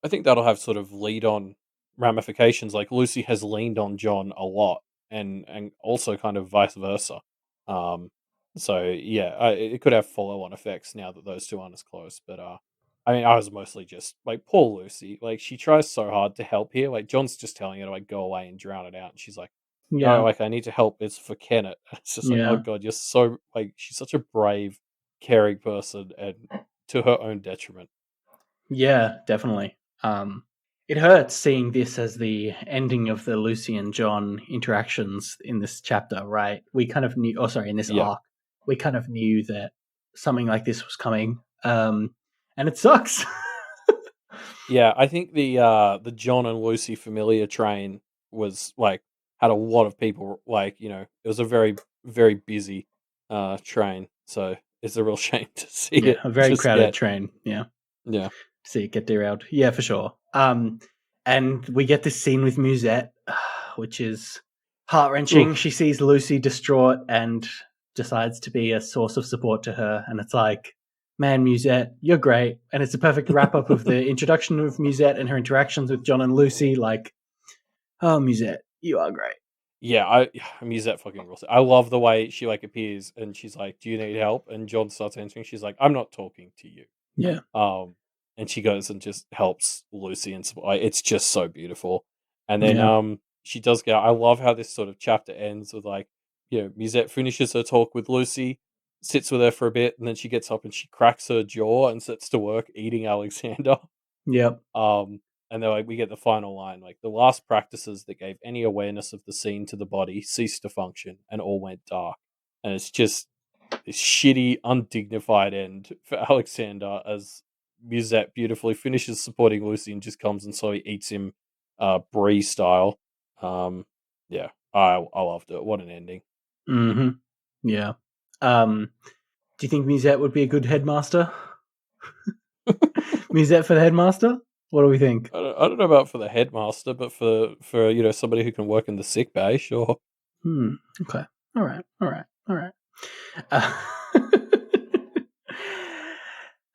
I think that'll have sort of lead on ramifications. Like, Lucy has leaned on John a lot, and also kind of vice versa. Um, so yeah, it could have follow on effects now that those two aren't as close. But I mean, I was mostly just like, poor Lucy. Like, she tries so hard to help here. Like, John's just telling her to like go away and drown it out, and she's like, "No,
yeah,
like, I need to help. It's for Kenneth." It's just like, oh
yeah.
god, you're so like, she's such a brave, caring person, and to her own detriment.
Yeah, definitely. It hurts seeing this as the ending of the Lucy and John interactions in this chapter, right? We kind of knew, oh, sorry, in this
Yeah.
arc, we kind of knew that something like this was coming, and it sucks.
Yeah, I think the John and Lucy familiar train was like, had a lot of people, like, it was a very, very busy train. So it's a real shame to see
Yeah,
it
a very
just
crowded
get.
train. Yeah,
Yeah.
see it get derailed. Yeah, for sure. And we get this scene with Musette, which is heart wrenching.
Oof.
She sees Lucy distraught and decides to be a source of support to her. And it's like, man, Musette, you're great. And it's a perfect wrap up of the introduction of Musette and her interactions with John and Lucy. Like, oh, Musette, you are great.
Yeah, I'm using that fucking rules. I love the way she like appears and she's like, "Do you need help?" And John starts answering. She's like, "I'm not talking to you."
Yeah,
Um, and she goes and just helps Lucy, and like, it's just so beautiful. And then
yeah,
she does go. I love how this sort of chapter ends with, like, Musette finishes her talk with Lucy, sits with her for a bit, and then she gets up and she cracks her jaw and sets to work eating Alexander.
yep,
Um, and then, like, we get the final line, like, the last practices that gave any awareness of the scene to the body ceased to function, and all went dark. And it's just this shitty, undignified end for Alexander as Musette beautifully finishes supporting Lucy and just comes and slowly eats him, Brie style. Um, yeah, I loved it. What an ending.
mm-hmm, yeah. Do you think Musette would be a good headmaster? Musette for the headmaster? What do we think?
I don't know about for the headmaster, but for somebody who can work in the sick bay, sure.
Okay. All right. All right. All right.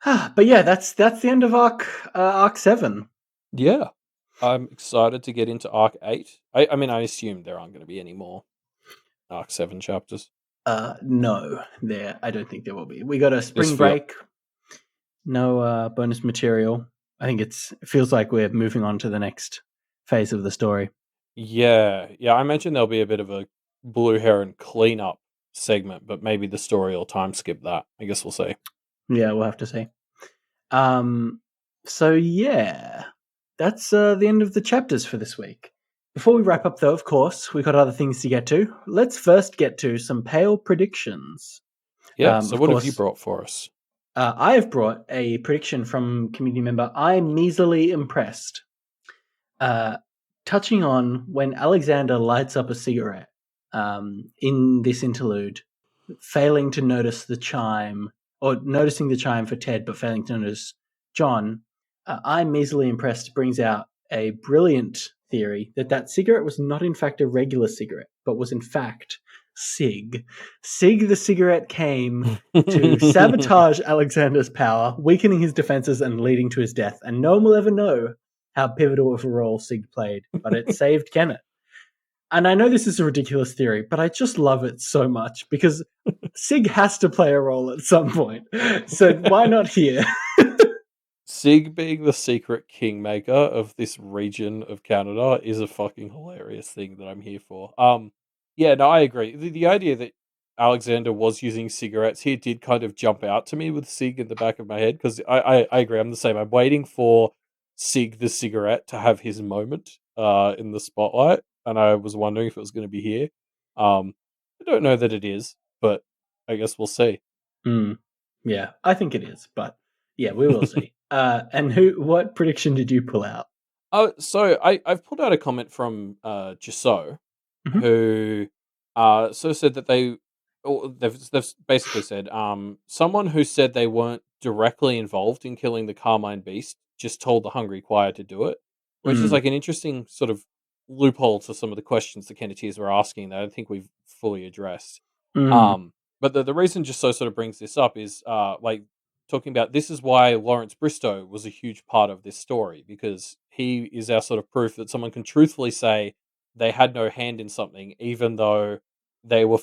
Uh, but yeah, that's the end of arc 7.
Yeah, I'm excited to get into Arc 8. I mean, I assume there aren't going to be any more Arc 7 chapters.
No, I don't think there will be. We got a
This
spring
feel
break. No bonus material. I think it feels like we're moving on to the next phase of the story.
Yeah, I imagine there'll be a bit of a Blue Heron cleanup segment, but maybe the story will time skip that. I guess we'll see.
Yeah, we'll have to see. So yeah, that's the end of the chapters for this week. Before we wrap up, though, of course, we've got other things to get to. Let's first get to some pale predictions.
Yeah, so
Of
what have you
course,
brought for us?
I have brought a prediction from community member I'm measly impressed. Touching on when Alexander lights up a cigarette in this interlude, failing to notice the chime, or noticing the chime for Ted, but failing to notice John, I'm measly impressed brings out a brilliant theory that cigarette was not in fact a regular cigarette, but was in fact Sig. Sig the cigarette came to sabotage Alexander's power, weakening his defenses and leading to his death, and no one will ever know how pivotal of a role Sig played, but it saved Kenneth. And I know this is a ridiculous theory, but I just love it so much because Sig has to play a role at some point. So why not here?
Sig being the secret kingmaker of this region of Canada is a fucking hilarious thing that I'm here for. Yeah, no, I agree. The idea that Alexander was using cigarettes here did kind of jump out to me with Sig in the back of my head because I agree. I'm the same. I'm waiting for Sig the cigarette to have his moment in the spotlight, and I was wondering if it was going to be here. I don't know that it is, but I guess we'll see.
Yeah, I think it is, but yeah, we will see. And what prediction did you pull out?
So I've pulled out a comment from Girogumo,
Mhm.
who said that they've basically said someone who said they weren't directly involved in killing the Carmine Beast just told the Hungry Choir to do it, which is
Mm.
like an interesting sort of loophole to some of the questions the Kenneteers were asking that I don't think we've fully addressed.
Mm.
Um, but the reason just sort of brings this up is like talking about this is why Lawrence Bristow was a huge part of this story because he is our sort of proof that someone can truthfully say they had no hand in something, even though they were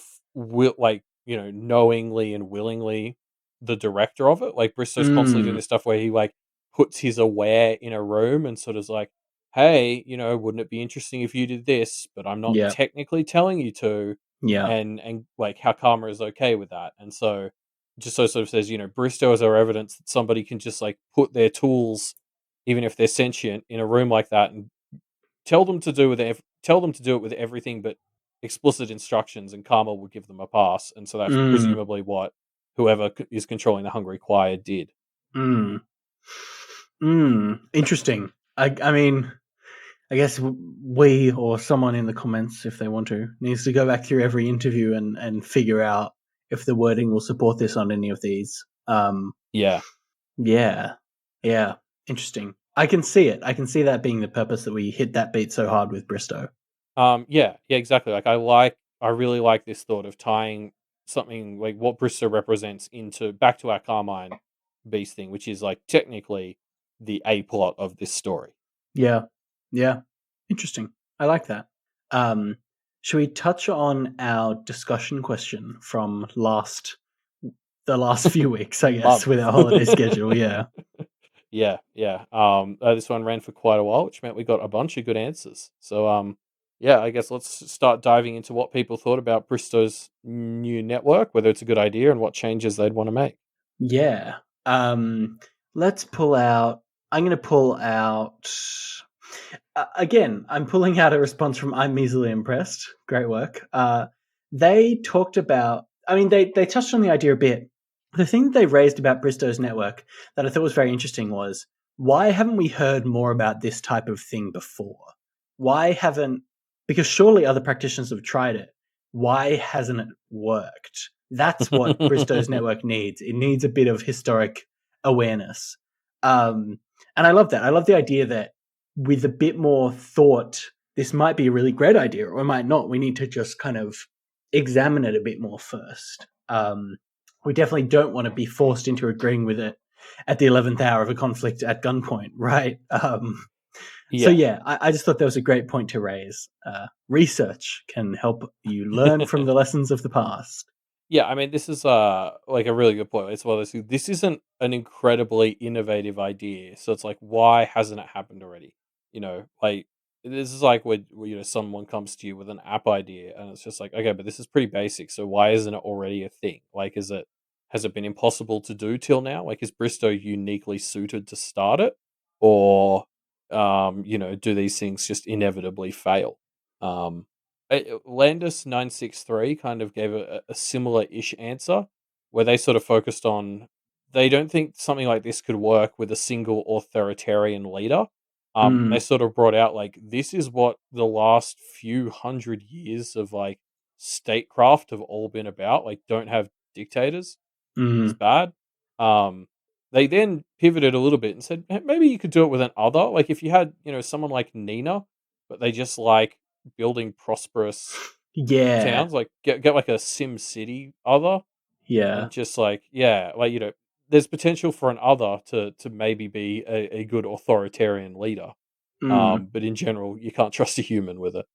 like knowingly and willingly the director of it. Like Bristow's constantly doing
Mm.
this stuff where he like puts his aware in a room and sort of is like, hey, wouldn't it be interesting if you did this? But I'm not
Yeah.
technically telling you to.
Yeah.
And like how Karma is okay with that, and so just sort of says, Bristow is our evidence that somebody can just like put their tools, even if they're sentient, in a room like that and tell them to do it with everything but explicit instructions, and Karma will give them a pass. And so that's
Mm.
presumably what whoever is controlling the Hungry Choir did.
Mm. Interesting. I mean, I guess we or someone in the comments, if they want to, needs to go back through every interview and figure out if the wording will support this on any of these.
Yeah.
Yeah, yeah, interesting. I can see it. I can see that being the purpose that we hit that beat so hard with Bristow.
Yeah, exactly. Like I really like this thought of tying something like what Bristow represents into back to our Carmine Beast thing, which is like technically the A plot of this story.
Yeah, yeah, interesting. I like that. Should we touch on our discussion question from the last few weeks? I guess
Month.
with our holiday schedule. Yeah.
Yeah. This one ran for quite a while, which meant we got a bunch of good answers. So, yeah, I guess let's start diving into what people thought about Bristow's new network, whether it's a good idea, and what changes they'd want to make.
Yeah. Let's pull out. I'm going to pull out. Again, I'm pulling out a response from I'm easily impressed. Great work. They talked about. I mean, they touched on the idea a bit. The thing that they raised about Bristow's network that I thought was very interesting was why haven't we heard more about this type of thing before? Why haven't? Because surely other practitioners have tried it. Why hasn't it worked? That's what Bristow's network needs. It needs a bit of historic awareness. And I love that. I love the idea that with a bit more thought, this might be a really great idea, or it might not. We need to just kind of examine it a bit more first. We definitely don't want to be forced into agreeing with it at the 11th hour of a conflict at gunpoint, right? So
Yeah.
yeah, I just thought that was a great point to raise. Research can help you learn from the lessons of the past.
Yeah, I mean, this is like a really good point. It's well, this isn't an incredibly innovative idea, so it's like, why hasn't it happened already? Like this is like when someone comes to you with an app idea, and it's just like, okay, but this is pretty basic, so why isn't it already a thing? Like, has it been impossible to do till now? Like, is Bristow uniquely suited to start it, or do these things just inevitably fail? Um, Landis 963 kind of gave a similar-ish answer, where they sort of focused on they don't think something like this could work with a single authoritarian leader. They
Mm,
sort of brought out like this is what the last few hundred years of like statecraft have all been about. Like, don't have dictators is
mm,
bad. Um, they then pivoted a little bit and said, "Hey, maybe you could do it with an other. Like if you had, someone like Nina, but they just like building prosperous
yeah,
towns, like get like a Sim City other,
yeah.
and just like yeah, like there's potential for an other to maybe be a good authoritarian leader.
Mm,
But in general, you can't trust a human with it.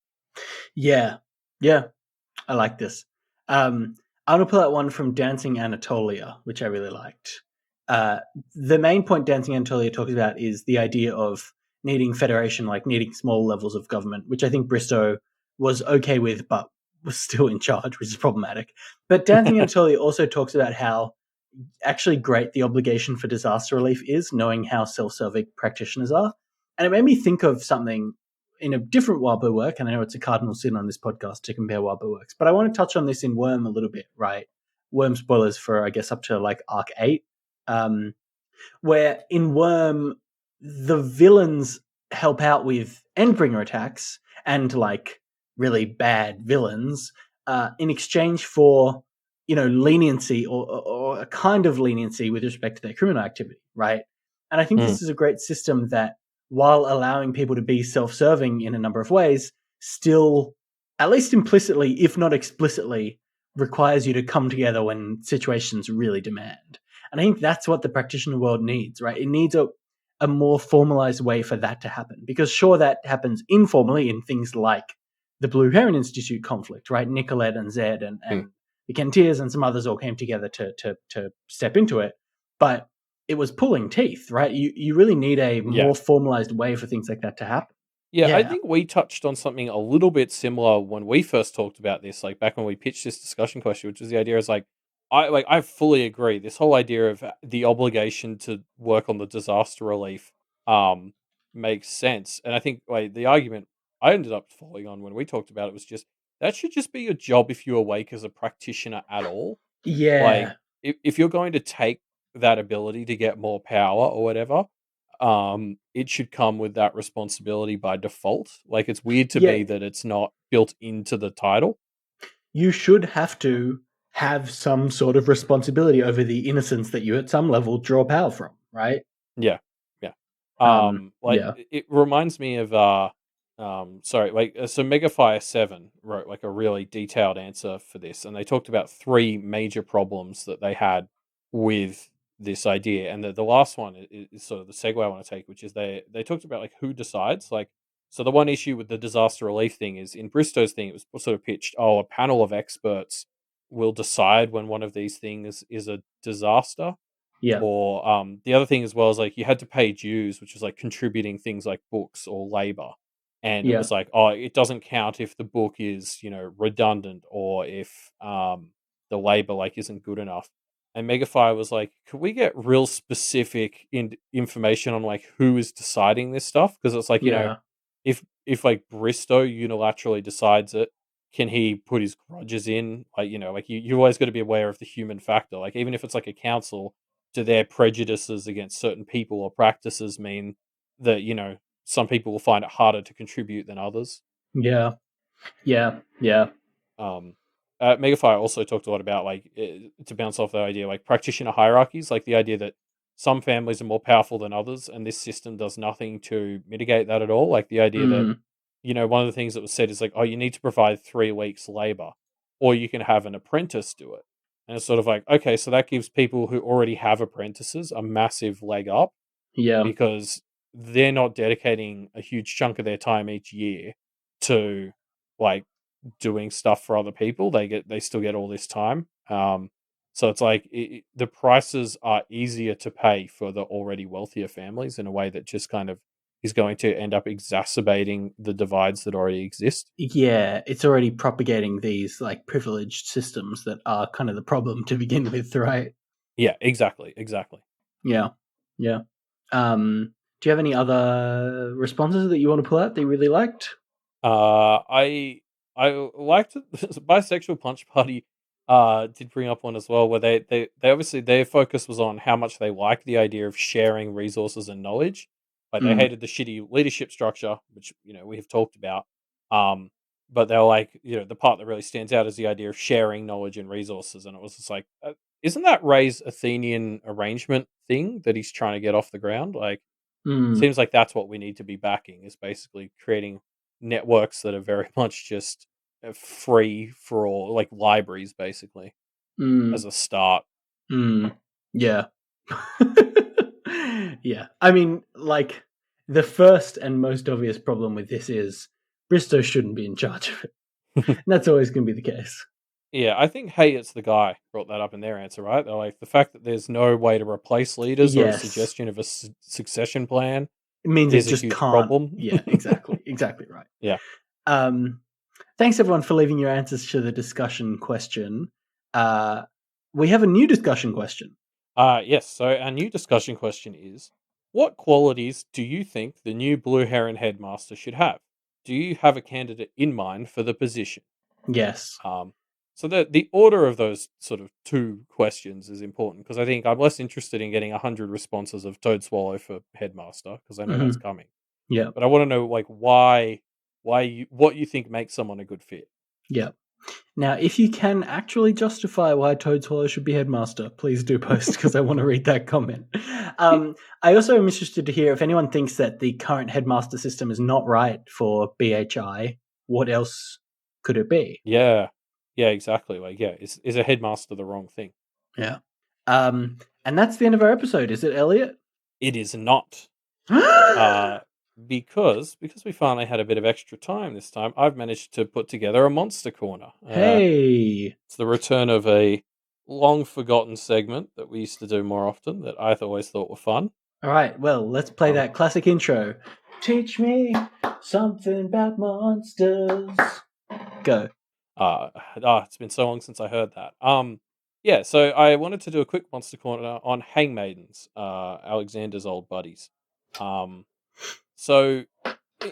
yeah, yeah. I like this. I'm gonna pull out one from Dancing Anatolia, which I really liked. Uh, the main point Dancing Anatolia talks about is the idea of needing federation, like needing small levels of government, which I think Bristow was okay with, but was still in charge, which is problematic. But Dancing Anatolia also talks about how actually great the obligation for disaster relief is, knowing how self-serving practitioners are. And it made me think of something in a different Wildbow work, and I know it's a cardinal sin on this podcast to compare Wildbow works, but I want to touch on this in Worm a little bit, right? Worm spoilers for, I guess, up to like Arc 8. Um, where in Worm, the villains help out with Endbringer attacks and like really bad villains in exchange for leniency or a kind of leniency with respect to their criminal activity, right? And I think
Mm,
this is a great system that, while allowing people to be self-serving in a number of ways, still, at least implicitly, if not explicitly, requires you to come together when situations really demand. And I think that's what the practitioner world needs, right? It needs a more formalized way for that to happen. Because sure, that happens informally in things like the Blue Heron Institute conflict, right? Nicolette and Zed
mm.
and the Kentiers and some others all came together to step into it. But it was pulling teeth, right? You really need a
Yeah.
more formalized way for things like that to happen.
Yeah, I
Yeah.
think we touched on something a little bit similar when we first talked about this, like back when we pitched this discussion question, which was the idea is like I fully agree. This whole idea of the obligation to work on the disaster relief um makes sense. And I think like the argument I ended up falling on when we talked about it was just that should just be your job if you awake as a practitioner at all. Like,
Yeah.
if you're going to take that ability to get more power or whatever, it should come with that responsibility by default. Like, it's weird to
Yeah.
me that it's not built into the title.
You should have to have some sort of responsibility over the innocence that you at some level draw power from, right?
Yeah, yeah. Like
Yeah.
it reminds me of sorry, like so Megafire 7 wrote like a really detailed answer for this, and they talked about three major problems that they had with this idea, and the last one is sort of the segue I want to take, which is they talked about like who decides, like. So the one issue with the disaster relief thing is in Bristow's thing, it was sort of pitched, oh, a panel of experts will decide when one of these things is a disaster,
Yeah.
or the other thing as well is like you had to pay dues, which was like contributing things like books or labor. And it
Yeah.
was like, oh, it doesn't count if the book is, redundant or if the labor like isn't good enough. And Megafire was like, could we get real specific information on like who is deciding this stuff? Because it's like,
Yeah.
if like Bristow unilaterally decides it, can he put his grudges in? Like, like you always got to be aware of the human factor. Like even if it's like a council, do their prejudices against certain people or practices mean that, some people will find it harder to contribute than others?
Yeah. Yeah. Yeah.
Um, Megafire also talked a lot about like to bounce off the idea like practitioner hierarchies, like the idea that some families are more powerful than others, and this system does nothing to mitigate that at all. Like the idea that,
Mm.
one of the things that was said is like, oh, you need to provide 3 weeks labor, or you can have an apprentice do it. And it's sort of like, okay, so that gives people who already have apprentices a massive leg up
Yeah.
because they're not dedicating a huge chunk of their time each year to like doing stuff for other people. They still get all this time. So it's like the prices are easier to pay for the already wealthier families in a way that just kind of is going to end up exacerbating the divides that already exist.
Yeah, it's already propagating these like privileged systems that are kind of the problem to begin with, right?
Yeah, exactly.
Yeah. Yeah. Do you have any other responses that you want to pull out that you really liked?
I liked it. Bisexual Punch Party did bring up one as well where they obviously their focus was on how much they liked the idea of sharing resources and knowledge. Like they
Mm.
hated the shitty leadership structure, which we have talked about. Um, but they're like, the part that really stands out is the idea of sharing knowledge and resources, and it was just like, isn't that Ray's Athenian arrangement thing that he's trying to get off the ground? Like,
Mm.
seems like that's what we need to be backing is basically creating networks that are very much just free for all, like libraries, basically, as
Mm.
a start.
Mm. Yeah. Yeah. I mean, like, the first and most obvious problem with this is Bristow shouldn't be in charge of it. And that's always going to be the case.
Yeah, I think Hey It's the Guy brought that up in their answer, right? They're like, the fact that there's no way to replace leaders or a
Yes.
suggestion of a succession plan
It means it
is a
just
huge
can't.
problem.
Yeah, exactly. Exactly right.
Yeah.
Um, Thanks everyone for leaving your answers to the discussion question. We have a new discussion question.
Yes, so our new discussion question is, what qualities do you think the new Blue Heron headmaster should have? Do you have a candidate in mind for the position?
Yes.
Um, so the order of those sort of two questions is important because I think I'm less interested in getting 100 responses of Toad Swallow for headmaster because I know that's
Hmm.
coming.
Yeah.
But I want to know like what you think makes someone a good fit.
Yeah. Now, if you can actually justify why Toadswallow should be headmaster, please do post because I want to read that comment. I also am interested to hear if anyone thinks that the current headmaster system is not right for BHI. What else could it be?
Yeah, yeah, exactly. Like, yeah, is a headmaster the wrong thing?
Yeah. And that's the end of our episode. Is it, Elliot?
It is not. Uh, because we finally had a bit of extra time this time, I've managed to put together a monster corner.
Hey.
It's the return of a long forgotten segment that we used to do more often that I always thought were fun.
All right. Well, let's play
Um,
that classic intro. Teach me something about monsters. Go.
it's been so long since I heard that. Yeah, so I wanted to do a quick monster corner on hangmaidens, Alexander's old buddies. Um, so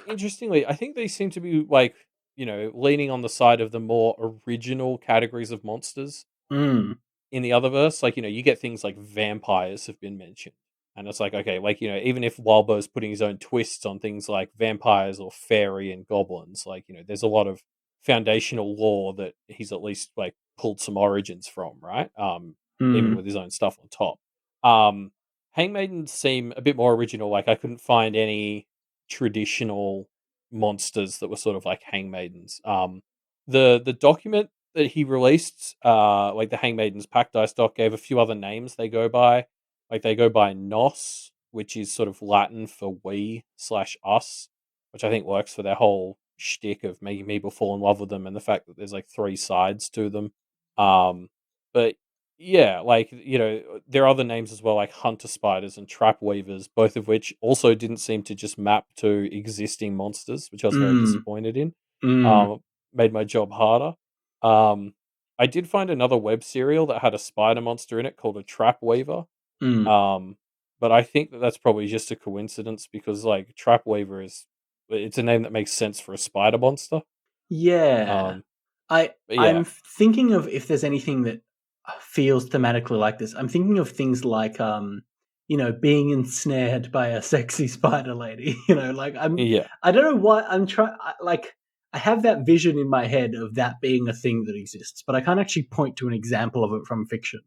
interestingly, I think they seem to be like leaning on the side of the more original categories of monsters
Mm.
in the other verse. Like you get things like vampires have been mentioned, and it's like okay, like even if Wildbow's putting his own twists on things like vampires or fairy and goblins, like there's a lot of foundational lore that he's at least like pulled some origins from, right? Even
Mm.
with his own stuff on top. Um, Hangmaidens seem a bit more original. Like I couldn't find any traditional monsters that were sort of like hangmaidens. The document that he released, like the Hangmaidens Pack Dice doc, gave a few other names they go by. Like they go by Nos, which is sort of Latin for we/us, which I think works for their whole shtick of making people fall in love with them and the fact that there's like three sides to them. But yeah, like there are other names as well, like hunter spiders and trap weavers, both of which also didn't seem to just map to existing monsters, which I was very
Mm.
disappointed in.
Mm.
Um, Made my job harder. Um, I did find another web serial that had a spider monster in it called a trap weaver.
Mm.
Um, but I think that that's probably just a coincidence because like trap weaver it's a name that makes sense for a spider monster.
Yeah.
Um,
I
but yeah,
I'm thinking of if there's anything that feels thematically like this. I'm thinking of things like being ensnared by a sexy spider lady. Like
yeah,
I don't know why I'm trying like I have that vision in my head of that being a thing that exists, but I can't actually point to an example of it from fiction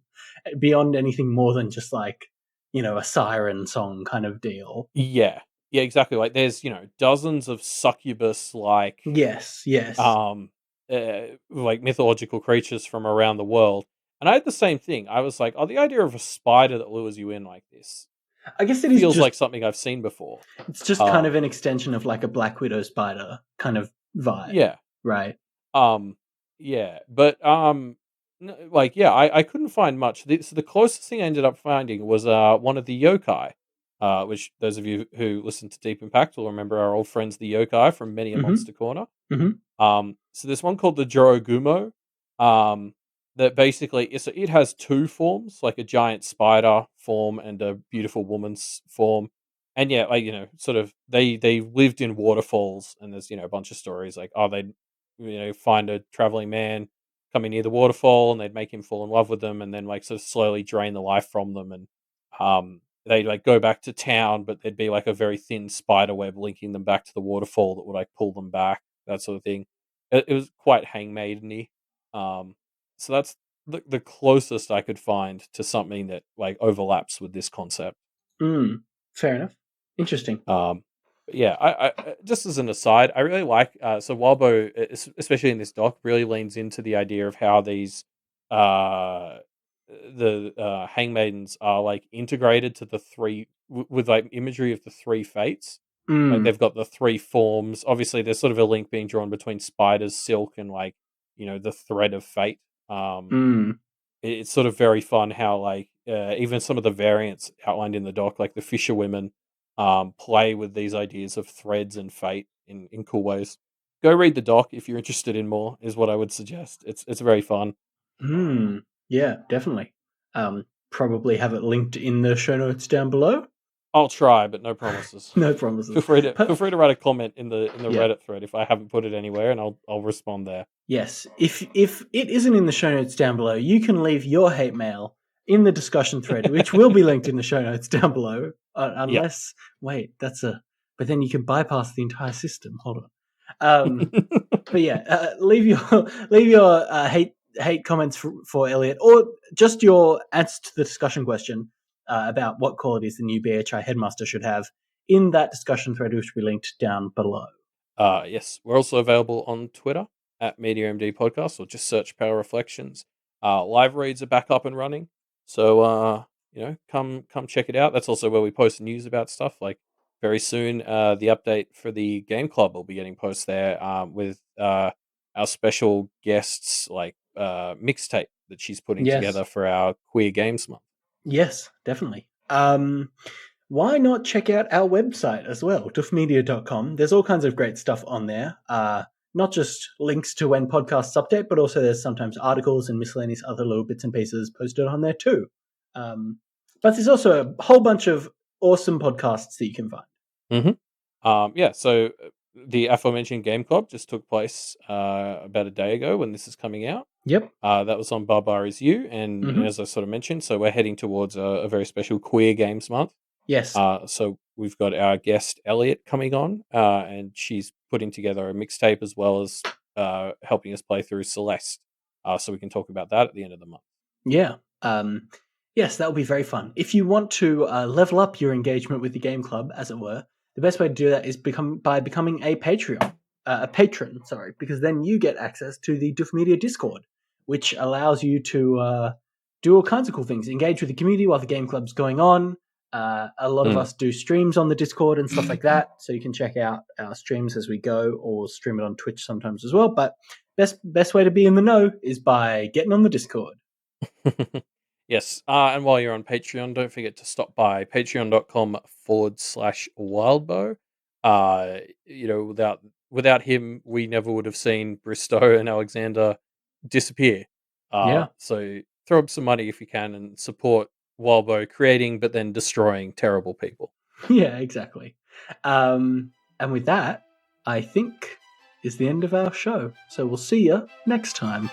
beyond anything more than just like a siren song kind of deal.
Yeah, exactly. Like there's dozens of succubus
Yes.
like mythological creatures from around the world. And I had the same thing. I was like, oh, the idea of a spider that lures you in like this
I guess it is
feels
just
like something I've seen before.
it's just kind of an extension of like a Black Widow spider kind of vibe,
Yeah.
right?
Yeah, but like yeah, I couldn't find much. So the closest thing I ended up finding was one of the yokai, which those of you who listen to Deep Impact will remember our old friends the yokai from many a
Mm-hmm.
Monster Corner.
Mm-hmm.
So there's one called the Girogumo, um, that basically so it has two forms, like a giant spider form and a beautiful woman's form. And yeah, like sort of they lived in waterfalls, and there's a bunch of stories like they find a traveling man coming near the waterfall, and they'd make him fall in love with them, and then like sort of slowly drain the life from them, and they like go back to town, but there'd be like a very thin spider web linking them back to the waterfall that would like pull them back, that sort of thing. It was quite hangmaideny. So that's the closest I could find to something that like overlaps with this concept.
Fair enough. Interesting.
But yeah, I just as an aside, I really like so Walbo, especially in this doc, really leans into the idea of how these uh the hangmaidens are like integrated to the three with like imagery of the three fates. Like
Mm.
they've got the three forms. Obviously, there's sort of a link being drawn between spiders, silk, and like the thread of fate. Um,
Mm.
it's sort of very fun how like even some of the variants outlined in the doc, like the fisher women, play with these ideas of threads and fate in cool ways. Go read the doc if you're interested in more. Is what I would suggest. It's very fun.
Yeah, definitely. Probably have it linked in the show notes down below.
I'll try, but no promises.
No promises.
Feel free to write a comment in the
Yeah.
Reddit thread if I haven't put it anywhere, and I'll respond there.
Yes. If it isn't in the show notes down below, you can leave your hate mail in the discussion thread, which will be linked in the show notes down below. Unless, wait, but then you can bypass the entire system. Hold on. But yeah, leave your hate comments for Elliot, or just your answer to the discussion question about what qualities the new BHI headmaster should have in that discussion thread, which will be linked down below.
Yes, we're also available on Twitter at MediaMD Podcast, or just search Power Reflections. Live reads are back up and running, so come check it out. That's also where we post news about stuff. Like very soon, the update for the Game Club will be getting posted there with our special guests, like mixtape that she's putting together for our Queer Games Month.
Yes, definitely. Why not check out our website as well, duffmedia.com. There's all kinds of great stuff on there. Not just links to when podcasts update, but also there's sometimes articles and miscellaneous other little bits and pieces posted on there too. But there's also a whole bunch of awesome podcasts that you can find.
Mm-hmm. So the aforementioned Game Club just took place about a day ago when this is coming out.
Yep.
That was on Barbara Is You, and as I sort of mentioned, so we're heading towards a very special Queer Games Month.
Yes.
So we've got our guest Elliot coming on, and she's putting together a mixtape as well as helping us play through Celeste. So we can talk about that at the end of the month.
Yeah. Yes, that will be very fun. If you want to level up your engagement with the game club, as it were, the best way to do that is by becoming a patron, because then you get access to the Duff Media Discord, which allows you to do all kinds of cool things, engage with the community while the game club's going on. A lot of us do streams on the Discord and stuff like that, so you can check out our streams as we go, or stream it on Twitch sometimes as well. But best way to be in the know is by getting on the Discord.
Yes, and while you're on Patreon, don't forget to stop by patreon.com/wildbow. Without him, we never would have seen Bristow and Alexander disappear. So throw up some money if you can and support Wildbow creating but then destroying terrible people.
Yeah, exactly. And with that, I think is the end of our show. So we'll see you next time.